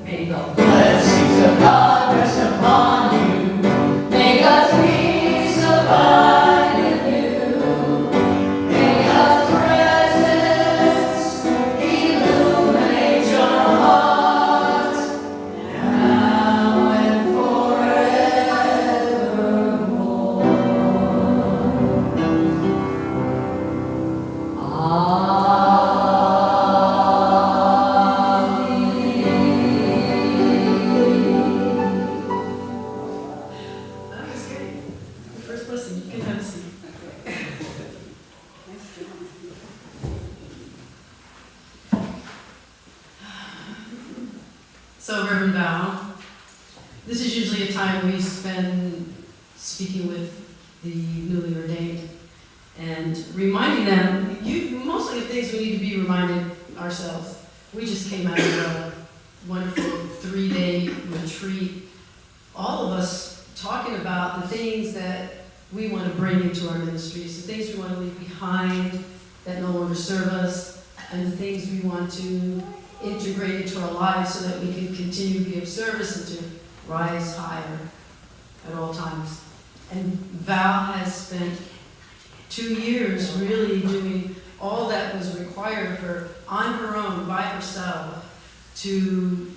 [SPEAKER 2] May the blessings of God rest upon you. May God's peace abide in you. May God's presence illuminate your heart now and
[SPEAKER 3] That was great. The first blessing, you can have a seat. So, Reverend Val, this is usually a time we spend speaking with the newly ordained and reminding them, mostly of things we need to be reminded ourselves. We just came out of a wonderful 3-day retreat, all of us talking about the things that we want to bring into our ministries, the things we want to leave behind that no longer serve us, and the things we want to integrate into our lives so that we can continue to be of service and to rise higher at all times. And Val has spent 2 years really doing all that was required of her on her own, by herself, to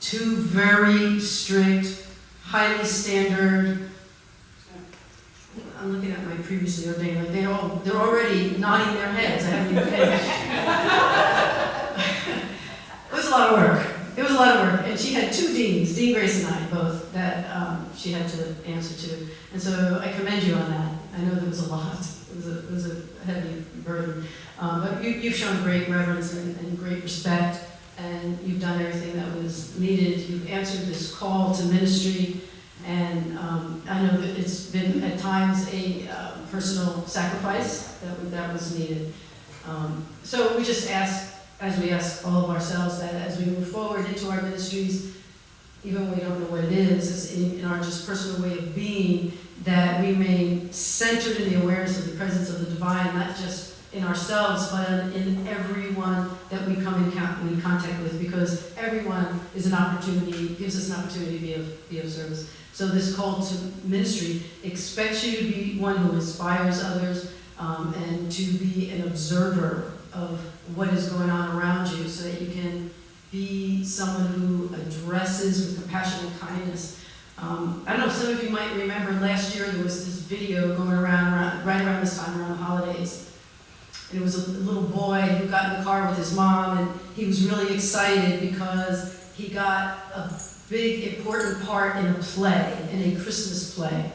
[SPEAKER 3] 2 very strict, highly standard. I'm looking at my previously ordained, like they're already nodding their heads. I haven't even finished. It was a lot of work. It was a lot of work. And she had 2 deans, Dean Grace and I, both, that she had to answer to. And so I commend you on that. I know there was a lot. It was a heavy burden. But you've shown great reverence and great respect, and you've done everything that was needed. You've answered this call to ministry, and I know that it's been at times a personal sacrifice that was needed. So we just ask as we ask all of ourselves that as we move forward into our ministries, even when we don't know what it is in our just personal way of being, that we remain centered in the awareness of the presence of the divine, not just in ourselves, but in everyone that we come in contact with, because everyone is an opportunity, gives us an opportunity to be of service. So this call to ministry expects you to be one who inspires others, and to be an observer of what is going on around you, so that you can be someone who addresses with compassion and kindness. I don't know if some of you might remember last year there was this video going around right around this time, around the holidays. And it was a little boy who got in the car with his mom, and he was really excited because he got a big important part in a play, in a Christmas play.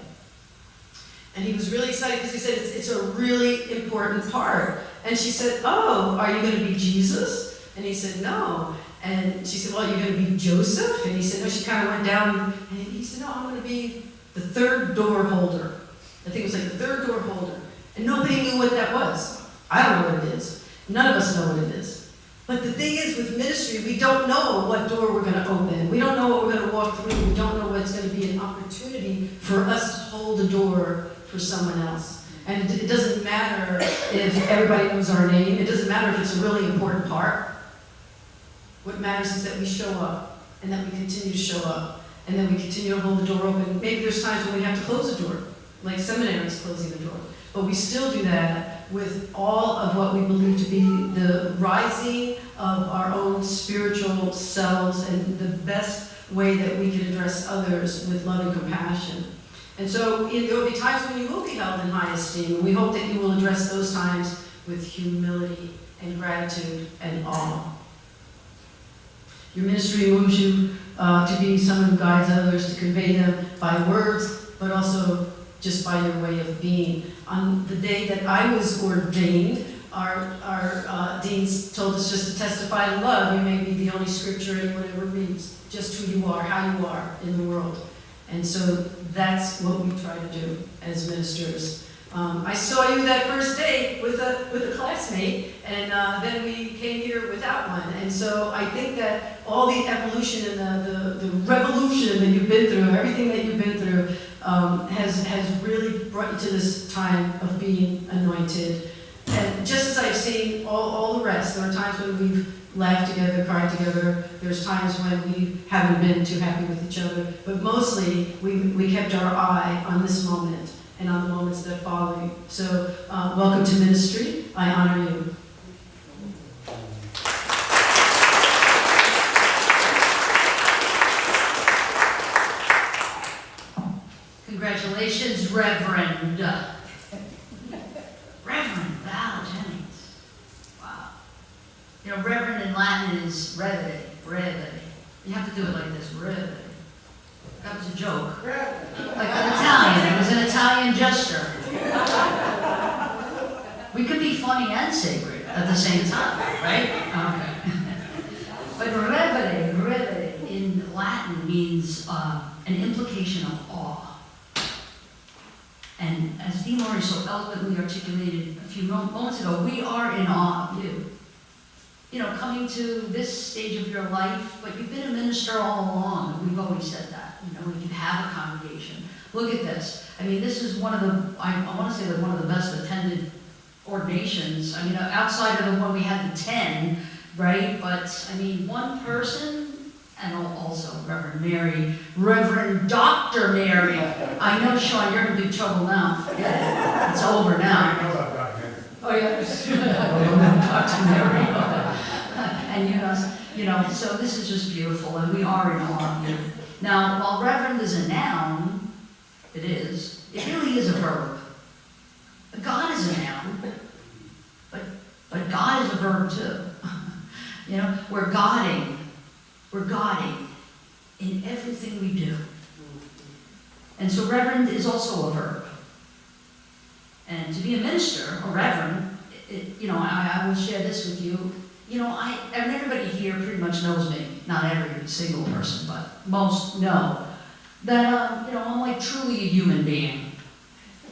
[SPEAKER 3] And he was really excited because he said, it's a really important part. And she said, oh, are you going to be Jesus? And he said, no. And she said, well, you're going to be Joseph? And he said, no. She kind of went down, and he said, no, I'm going to be the third door holder. I think it was like the third door holder. And nobody knew what that was. I don't know what it is. None of us know what it is. But the thing is, with ministry, we don't know what door we're going to open. We don't know what we're going to walk through. We don't know what's going to be an opportunity for us to hold the door for someone else. And it doesn't matter if everybody knows our name. It doesn't matter if it's a really important part. What matters is that we show up, and that we continue to show up, and then we continue to hold the door open. Maybe there's times when we have to close the door, like Seminary is closing the door. But we still do that with all of what we believe to be the rising of our own spiritual selves, and the best way that we can address others with love and compassion. And so there will be times when you will be held in high esteem, and we hope that you will address those times with humility and gratitude and awe. Your ministry moves you to be someone who guides others, to convey them by words, but also just by your way of being. On the day that I was ordained, our deans told us just to testify to love. You may be the only scripture anyone ever reads, just who you are, how you are in the world. And so that's what we try to do as ministers. I saw you that first day with a classmate, and then we came here without one. And so I think that all the evolution and the revolution that you've been through, everything that you've been through, has really brought you to this time of being anointed. And just as I've seen all the rest, there are times when we've laughed together, cried together. There's times when we haven't been too happy with each other. But mostly, we kept our eye on this moment and on the moments that follow you. So, welcome to ministry. I honor you.
[SPEAKER 2] Congratulations, Reverend. Reverend Val Jennings. Wow. You know, Reverend in Latin is revede. You have to do it like this, revede. That was a joke. Like an Italian. It was an Italian gesture. We could be funny and sacred at the same time, right? Okay. But revede in Latin means an implication of awe. And as Dean Laurie so eloquently articulated a few moments ago, we are in awe of you. You know, coming to this stage of your life, but you've been a minister all along, and we've always said that. You know, you have a congregation. Look at this. I mean, this is one of the, I want to say that one of the best attended ordinations. I mean, outside of the one we had the 10, right? But, I mean, one person, and also Reverend Mary, Reverend Dr. Mary. I know, Sean, you're in big trouble now. Forget it. It's over now.
[SPEAKER 9] I know about Dr. Mary.
[SPEAKER 2] Oh, yeah. Dr. Mary. And Yunus, you know, so this is just beautiful, and we are in awe of you. Now, while Reverend is a noun, it really is a verb. God is a noun, but God is a verb too. You know, we're godding in everything we do. And so reverend is also a verb. And to be a minister, a reverend, you know, I will share this with you. You know, and everybody here pretty much knows me. Not every single person, but most know that, you know, I'm like truly a human being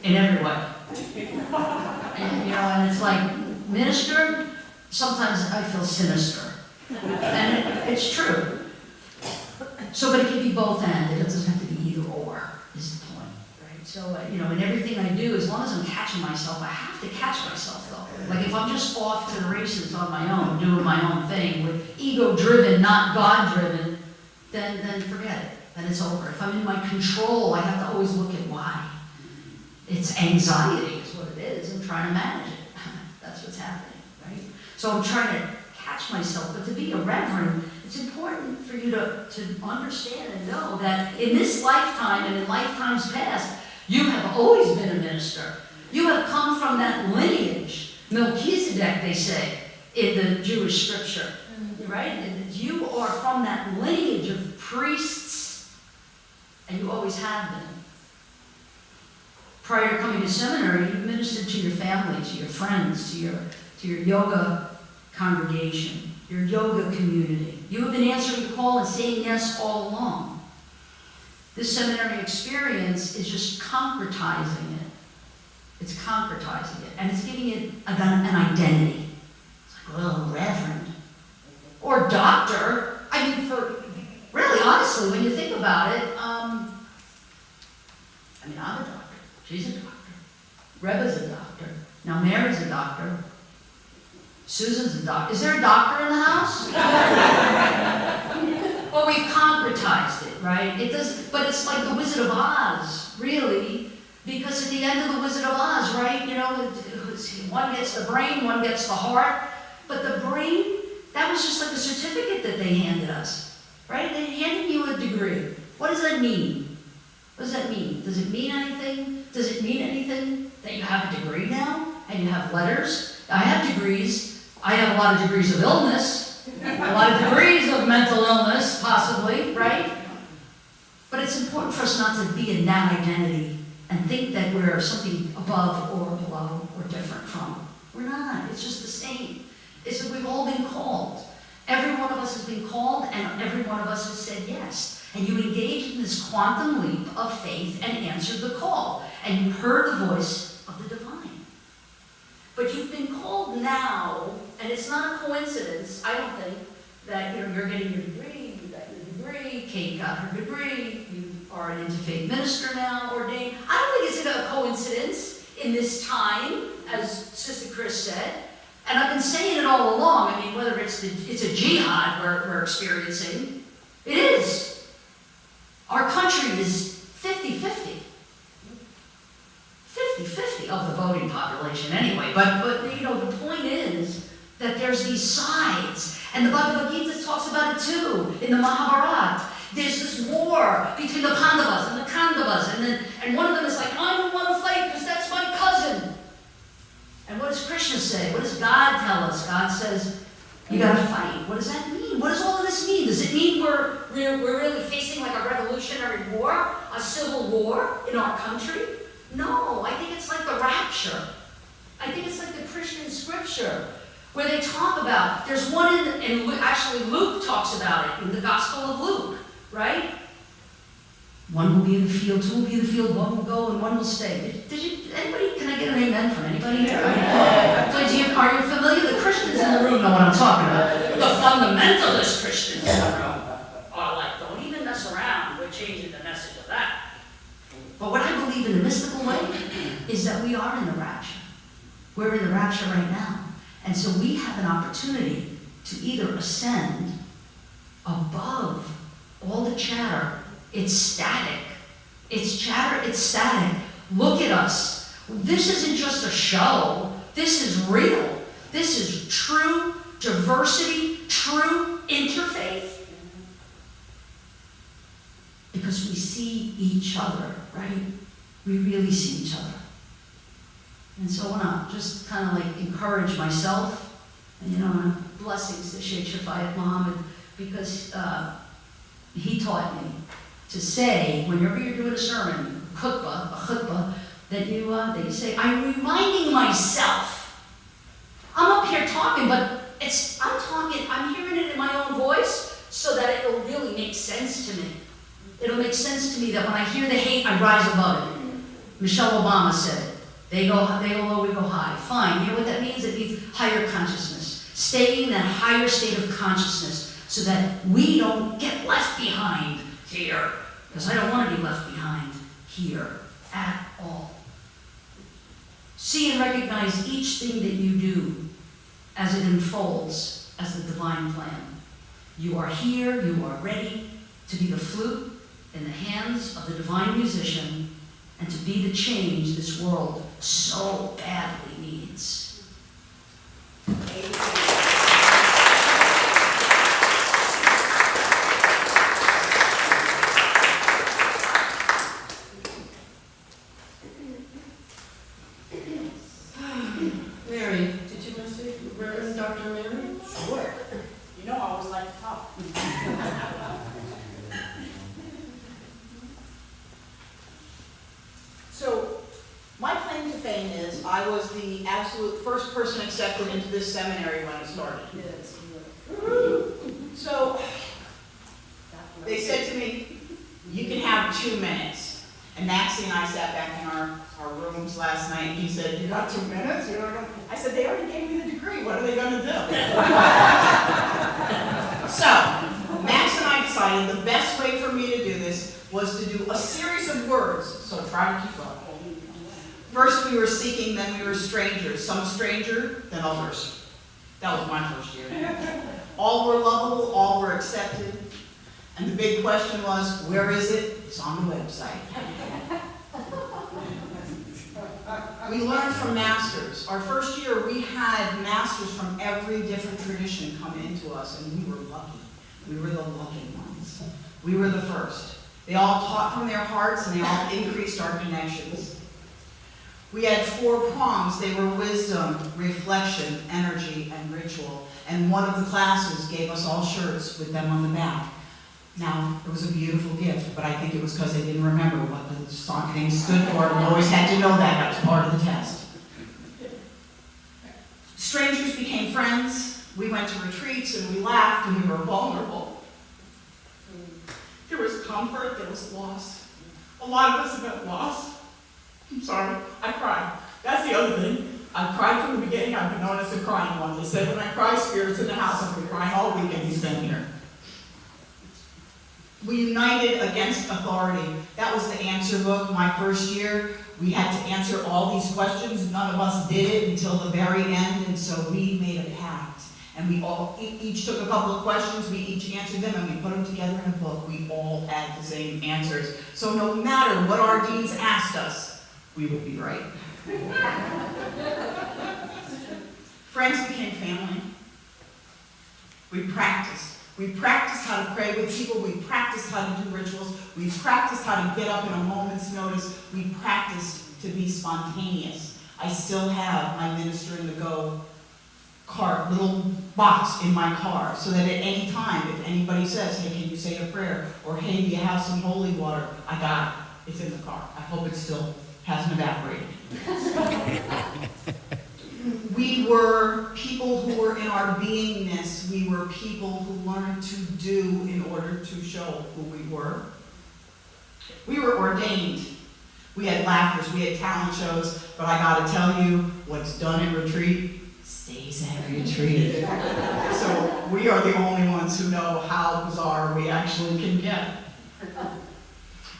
[SPEAKER 2] in every way. And, you know, and it's like, minister, sometimes I feel sinister. And it's true. So, but it can be both and. It doesn't have to be either or, is the point, right? So, in everything I do, as long as I'm catching myself, I have to catch myself, though. Like, if I'm just off to the races on my own, doing my own thing, with ego-driven, not God-driven, then forget it. Then it's over. If I'm in my control, I have to always look at why. It's anxiety is what it is. I'm trying to manage it. That's what's happening, right? So I'm trying to catch myself, but to be a reverend, it's important for you to understand and know that in this lifetime and in lifetimes past, you have always been a minister. You have come from that lineage, Melchizedek, they say, in the Jewish scripture, right? And you are from that lineage of priests, and you always have been. Prior to coming to seminary, you ministered to your family, to your friends, to your yoga congregation, your yoga community. You have been answering the call and saying yes all along. This seminary experience is just concretizing it. It's concretizing it, and it's giving it an identity. It's like, well, reverend. Or doctor. I mean, really, honestly, when you think about it, I'm a doctor. She's a doctor. Rebbe's a doctor. Now Mary's a doctor. Susan's a doctor. Is there a doctor in the house? Well, we've concretized it, right? It does, but it's like the Wizard of Oz, really, because at the end of the Wizard of Oz, right? One gets the brain, one gets the heart, but the brain, that was just like a certificate that they handed us, right? They handed you a degree. What does that mean? What does that mean? Does it mean anything? Does it mean anything that you have a degree now and you have letters? I have degrees. I have a lot of degrees of illness, a lot of degrees of mental illness, possibly, right? But it's important for us not to be in that identity and think that we're something above or below or different from. We're not. It's just the same. It's that we've all been called. Every one of us has been called, and every one of us has said yes. And you engaged in this quantum leap of faith and answered the call. And you heard the voice of the divine. But you've been called now, and it's not a coincidence, I don't think, that you're getting your degree, you got your degree, Kate got her degree, you are an interfaith minister now, ordained. I don't think it's a coincidence in this time, as Sister Chris said. And I've been saying it all along. I mean, whether it's a jihad we're experiencing, it is. Our country is 50-50. 50-50 of the voting population anyway. But the point is that there's these sides. And the Bhagavad Gita talks about it too, in the Mahabharata. There's this war between the Pandavas and the Khandavas. And one of them is like, I don't want to fight because that's my cousin. And what does Krishna say? What does God tell us? God says, you got to fight. What does that mean? What does all of this mean? Does it mean we're really facing like a revolutionary war, a civil war in our country? No, I think it's like the rapture. I think it's like the Christian scripture where they talk about, there's one actually Luke talks about it in the Gospel of Luke, right? One will be in the field, two will be in the field, one will go and one will stay. Anybody, can I get an amen from anybody here? Are you familiar? The Christians in the room know what I'm talking about. The fundamentalist Christians in the room are like, don't even mess around with changing the message of that. But what I believe in a mystical way is that we are in the rapture. We're in the rapture right now. And so we have an opportunity to either ascend above all the chatter. It's static. It's chatter, it's static. Look at us. This isn't just a show. This is real. This is true diversity, true interfaith. Because we see each other, right? We really see each other. And so I want to just kind of like encourage myself, and blessings to Sheikh Shafayat Muhammad, because he taught me to say, whenever you're doing a sermon, a khutbah, that you say, I'm reminding myself. I'm up here talking, but I'm hearing it in my own voice so that it'll really make sense to me. It'll make sense to me that when I hear the hate, I rise above it. Michelle Obama said it. They go low, we go high. Fine. You know what that means? It means higher consciousness. staying in that higher state of consciousness so that we don't get left behind here, because I don't want to be left behind here at all. See and recognize each thing that you do as it unfolds as the divine plan. You are here, you are ready to be the flute in the hands of the divine musician and to be the change this world so badly needs.
[SPEAKER 3] Mary, did you want to say, Reverend Dr. Mary?
[SPEAKER 9] Sure. You know I always like to talk. So, my claim to fame is I was the absolute first person accepted into this seminary when it started.
[SPEAKER 3] Yes.
[SPEAKER 9] So, they said to me, you can have 2 minutes. And Maxie and I sat back in our rooms last night, and he said, you got 2 minutes? You know, I said, they already gave me the degree. What are they going to do? So, Max and I decided the best way for me to do this was to do a series of words. So try to keep up. First we were seeking, then we were strangers. Some stranger than others. That was my first year. All were lovable, all were accepted. And the big question was, where is it? It's on the website. We learned from masters. Our first year, we had masters from every different tradition come into us, and we were lucky. We were the lucky ones. We were the first. They all taught from their hearts, and they all increased our connections. We had 4 prongs. They were wisdom, reflection, energy, and ritual. And one of the classes gave us all shirts with them on the back. Now, it was a beautiful gift, but I think it was because they didn't remember what the song thing stood for, and we always had to know that. That was part of the test. Strangers became friends. We went to retreats, and we laughed, and we were vulnerable. There was comfort, there was loss. A lot of us have been lost. I'm sorry, I cried. That's the other thing. I cried from the beginning. I've been known as the crying one. They said when I cry, Spirit's in the house. I've been crying all weekend. He's been here. We united against authority. That was the answer book my first year. We had to answer all these questions. None of us did it until the very end, and so we made a pact. And we all each took a couple of questions, we each answered them, and we put them together in a book. We all had the same answers. So no matter what our deans asked us, we would be right. Friends became family. We practiced. We practiced how to pray with people. We practiced how to do rituals. We practiced how to get up in a moment's notice. We practiced to be spontaneous. I still have my Minister in the Go cart, little box in my car, so that at any time, if anybody says, hey, can you say a prayer? Or hey, do you have some holy water? I got it. It's in the car. I hope it still hasn't evaporated. We were people who were in our beingness. We were people who learned to do in order to show who we were. We were ordained. We had laughters, we had talent shows, but I gotta tell you, what's done at retreat stays at retreat. So we are the only ones who know how bizarre we actually can get.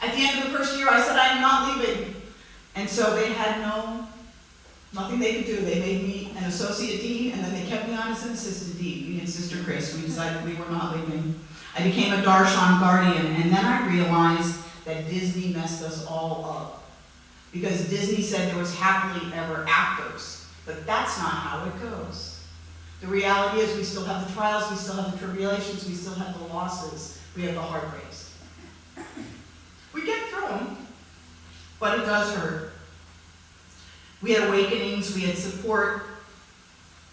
[SPEAKER 9] At the end of the first year, I said, I am not leaving. And so they had nothing they could do. They made me an associate dean, and then they kept me on as an assistant dean, me and Sister Chris. We decided we were not leaving. I became a Darshan guardian, and then I realized that Disney messed us all up. Because Disney said there was happily ever afters, but that's not how it goes. The reality is we still have the trials, we still have the tribulations, we still have the losses, we have the heartbreaks. We get through them, but it does hurt. We had awakenings, we had support.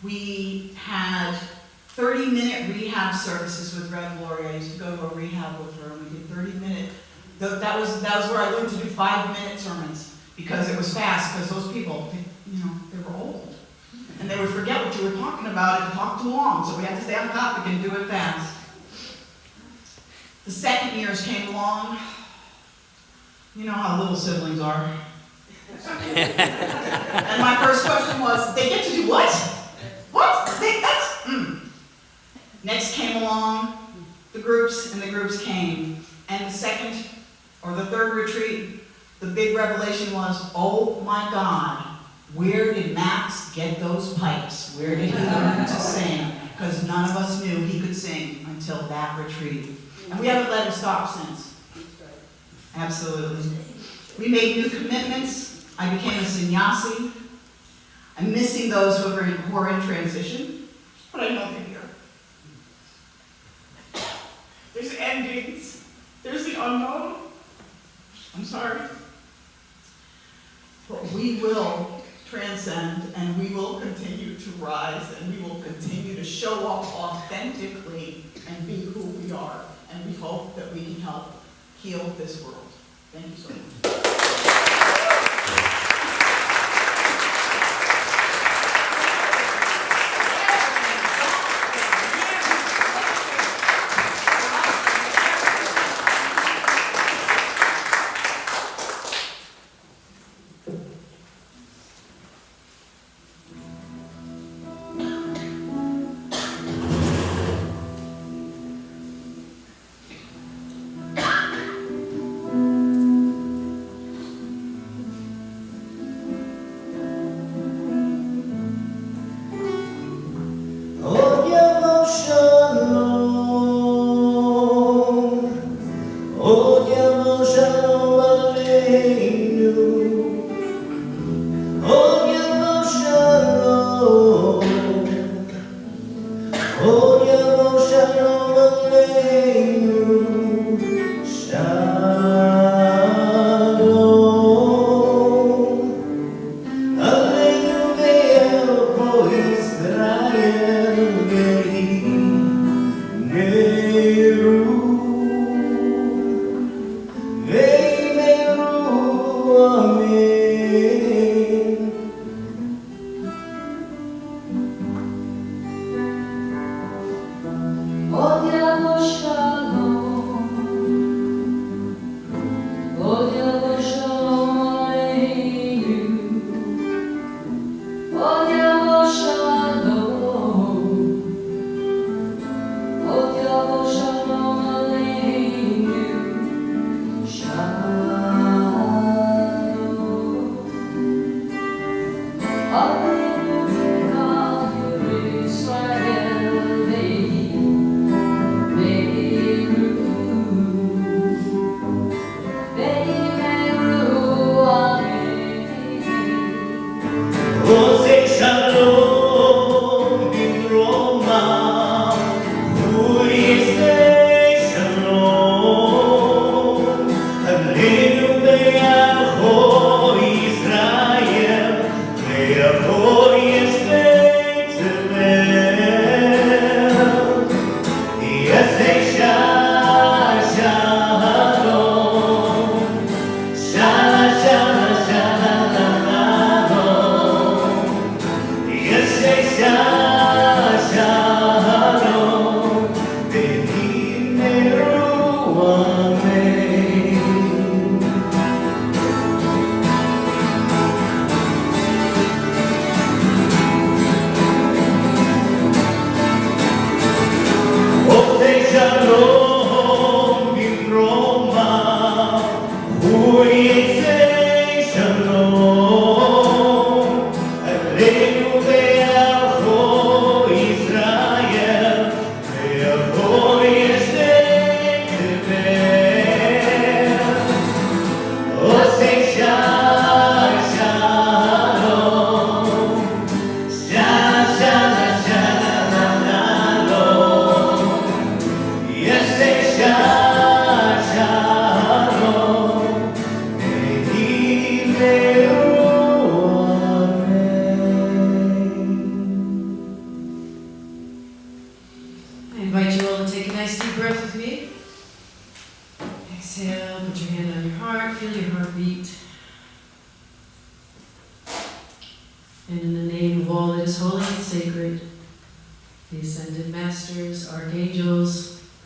[SPEAKER 9] We had 30-minute rehab services with Rev Lori. I used to go to a rehab with her, and we did 30-minute. That was where I learned to do 5-minute sermons, because it was fast, because those people, they were old. And they would forget what you were talking about and talk too long, so we had to stay on topic and do it fast. The second years came along. You know how little siblings are. And my first question was, they get to do what? What? Next came along the groups, and the groups came. And the second or the third retreat, the big revelation was, oh my God, where did Max get those pipes? Where did he learn to sing? Because none of us knew he could sing until that retreat. And we haven't let him stop since. Absolutely. We made new commitments. I became a sannyasi. I'm missing those who are in transition, but I know they're here. There's endings. There's the unknown. I'm sorry. But we will transcend, and we will continue to rise, and we will continue to show up authentically and be who we are. And we hope that we can help heal this world. Thank you so much.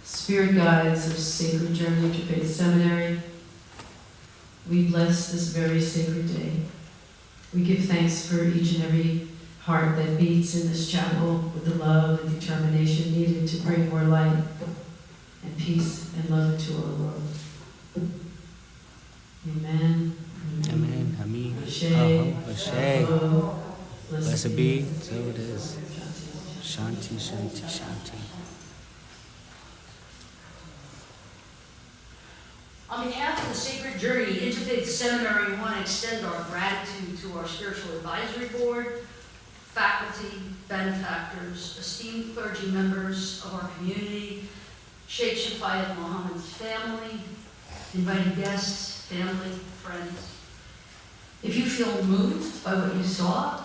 [SPEAKER 3] Spirit guides of Sacred Journey Interfaith Seminary, we bless this very sacred day. We give thanks for each and every heart that beats in this chapel with the love and determination needed to bring more light and peace and love into our world. Amen.
[SPEAKER 10] Amen. Amen.
[SPEAKER 3] Ashe.
[SPEAKER 10] Ashe.
[SPEAKER 3] Oh,
[SPEAKER 10] Blessed be. So it is. Shanti, shanti, shanti.
[SPEAKER 2] On behalf of the Sacred Journey Interfaith Seminary, we want to extend our gratitude to our Spiritual Advisory Board, faculty, benefactors, esteemed clergy members of our community, Sheikh Shafayat Muhammad's family, invited guests, family, friends. If you feel moved by what you saw,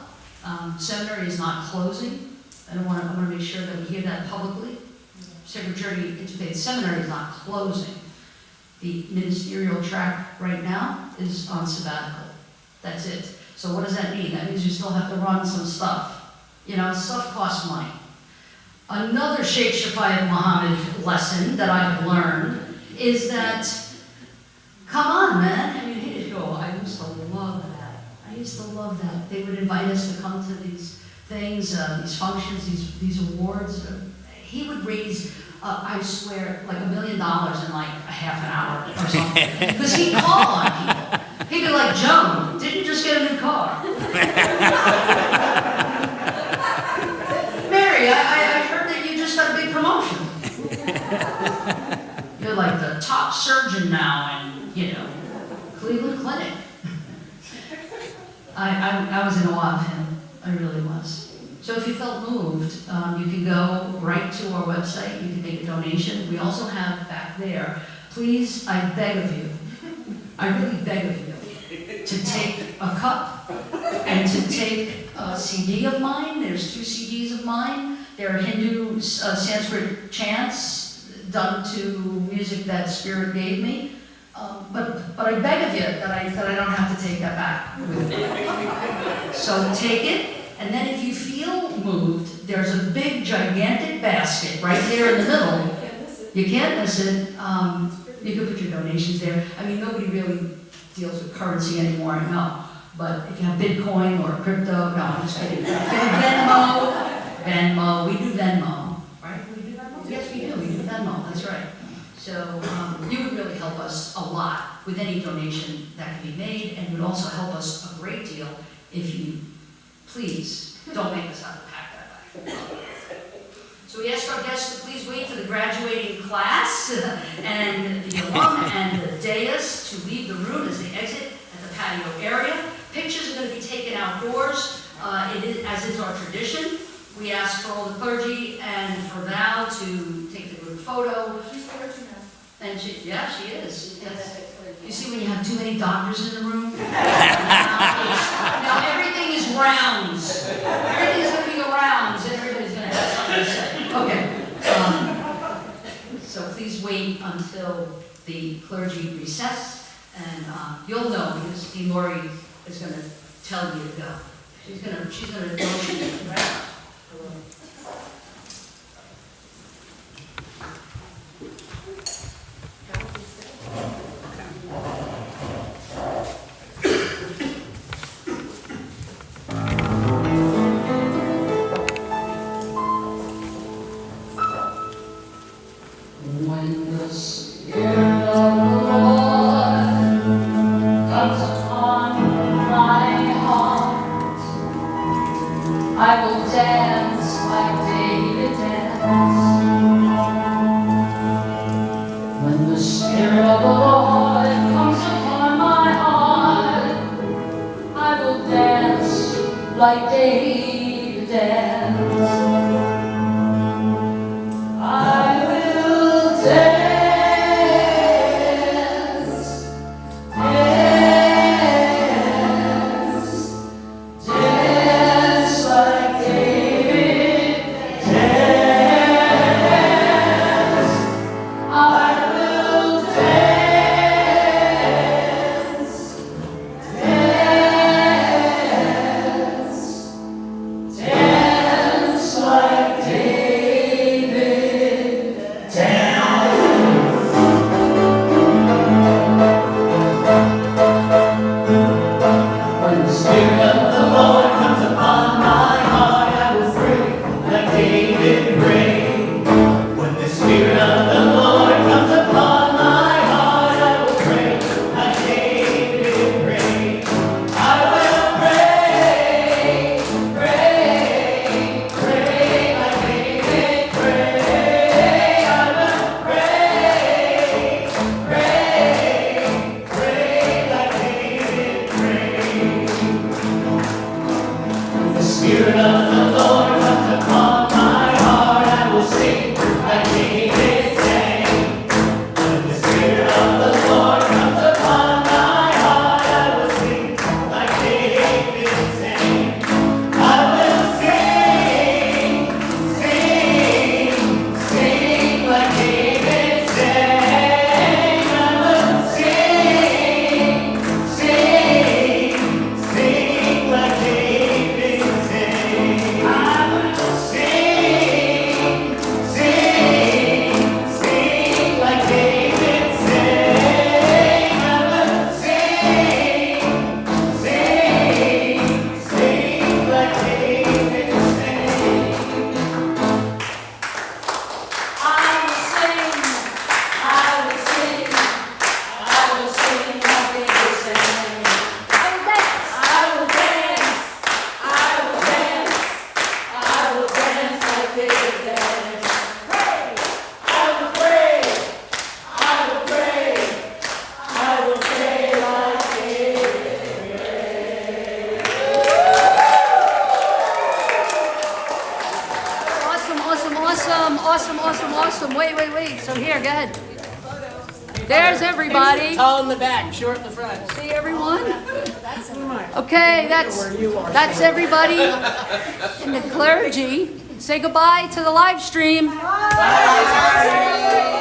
[SPEAKER 2] seminary is not closing. I want to make sure that we hear that publicly. Sacred Journey Interfaith Seminary is not closing. The ministerial track right now is on sabbatical. That's it. So what does that mean? That means you still have to run some stuff. You know, stuff costs money. Another Sheikh Shafayat Muhammad lesson that I've learned is that, come on, man. I mean, here you go. I used to love that. I used to love that. They would invite us to come to these things, these functions, these awards. He would raise, I swear, like $1 million in like a half an hour or something. Because he'd call on people. He'd be like, Joan, didn't you just get a new car? Mary, I heard that you just got a big promotion. You're like the top surgeon now in, Cleveland Clinic. I was in awe of him. I really was. So if you felt moved, you can go right to our website. You can make a donation. We also have back there, please, I beg of you, I really beg of you, to take a cup and to take a CD of mine. There's 2 CDs of mine. They're Hindu Sanskrit chants done to music that Spirit gave me. But I beg of you that I don't have to take that back with me. So take it. And then if you feel moved, there's a big, gigantic basket right there in the middle. You can't miss it. You can put your donations there. I mean, nobody really deals with currency anymore, I know. But if you have Bitcoin or crypto, no, I'm just kidding. If you have Venmo, we do Venmo, right? We do Venmo? Yes, we do. We do Venmo, that's right. So you would really help us a lot with any donation that can be made, and would also help us a great deal if you please don't make us have to pack that back. So we ask our guests to please wait for the graduating class and the alum and the dais to leave the room as they exit at the patio area. Pictures are going to be taken outdoors, as is our tradition. We ask for all the clergy and for Val to take the group photo.
[SPEAKER 4] She's clergy now.
[SPEAKER 2] And she is. Yes. You see when you have too many doctors in the room? Now everything is rounds. Everything is going to be rounds, and everybody's going to have something to say. Okay. So please wait until the clergy recess, and you'll know because Lori is going to tell you to go. She's going to motion you to grab. When the Spirit of the Lord comes upon my heart, I will dance. awesome, awesome, awesome. Wait. So here, go ahead. There's everybody.
[SPEAKER 11] Tall in the back, short in the front.
[SPEAKER 2] See everyone? Okay, that's everybody in the clergy. Say goodbye to the live stream. Bye.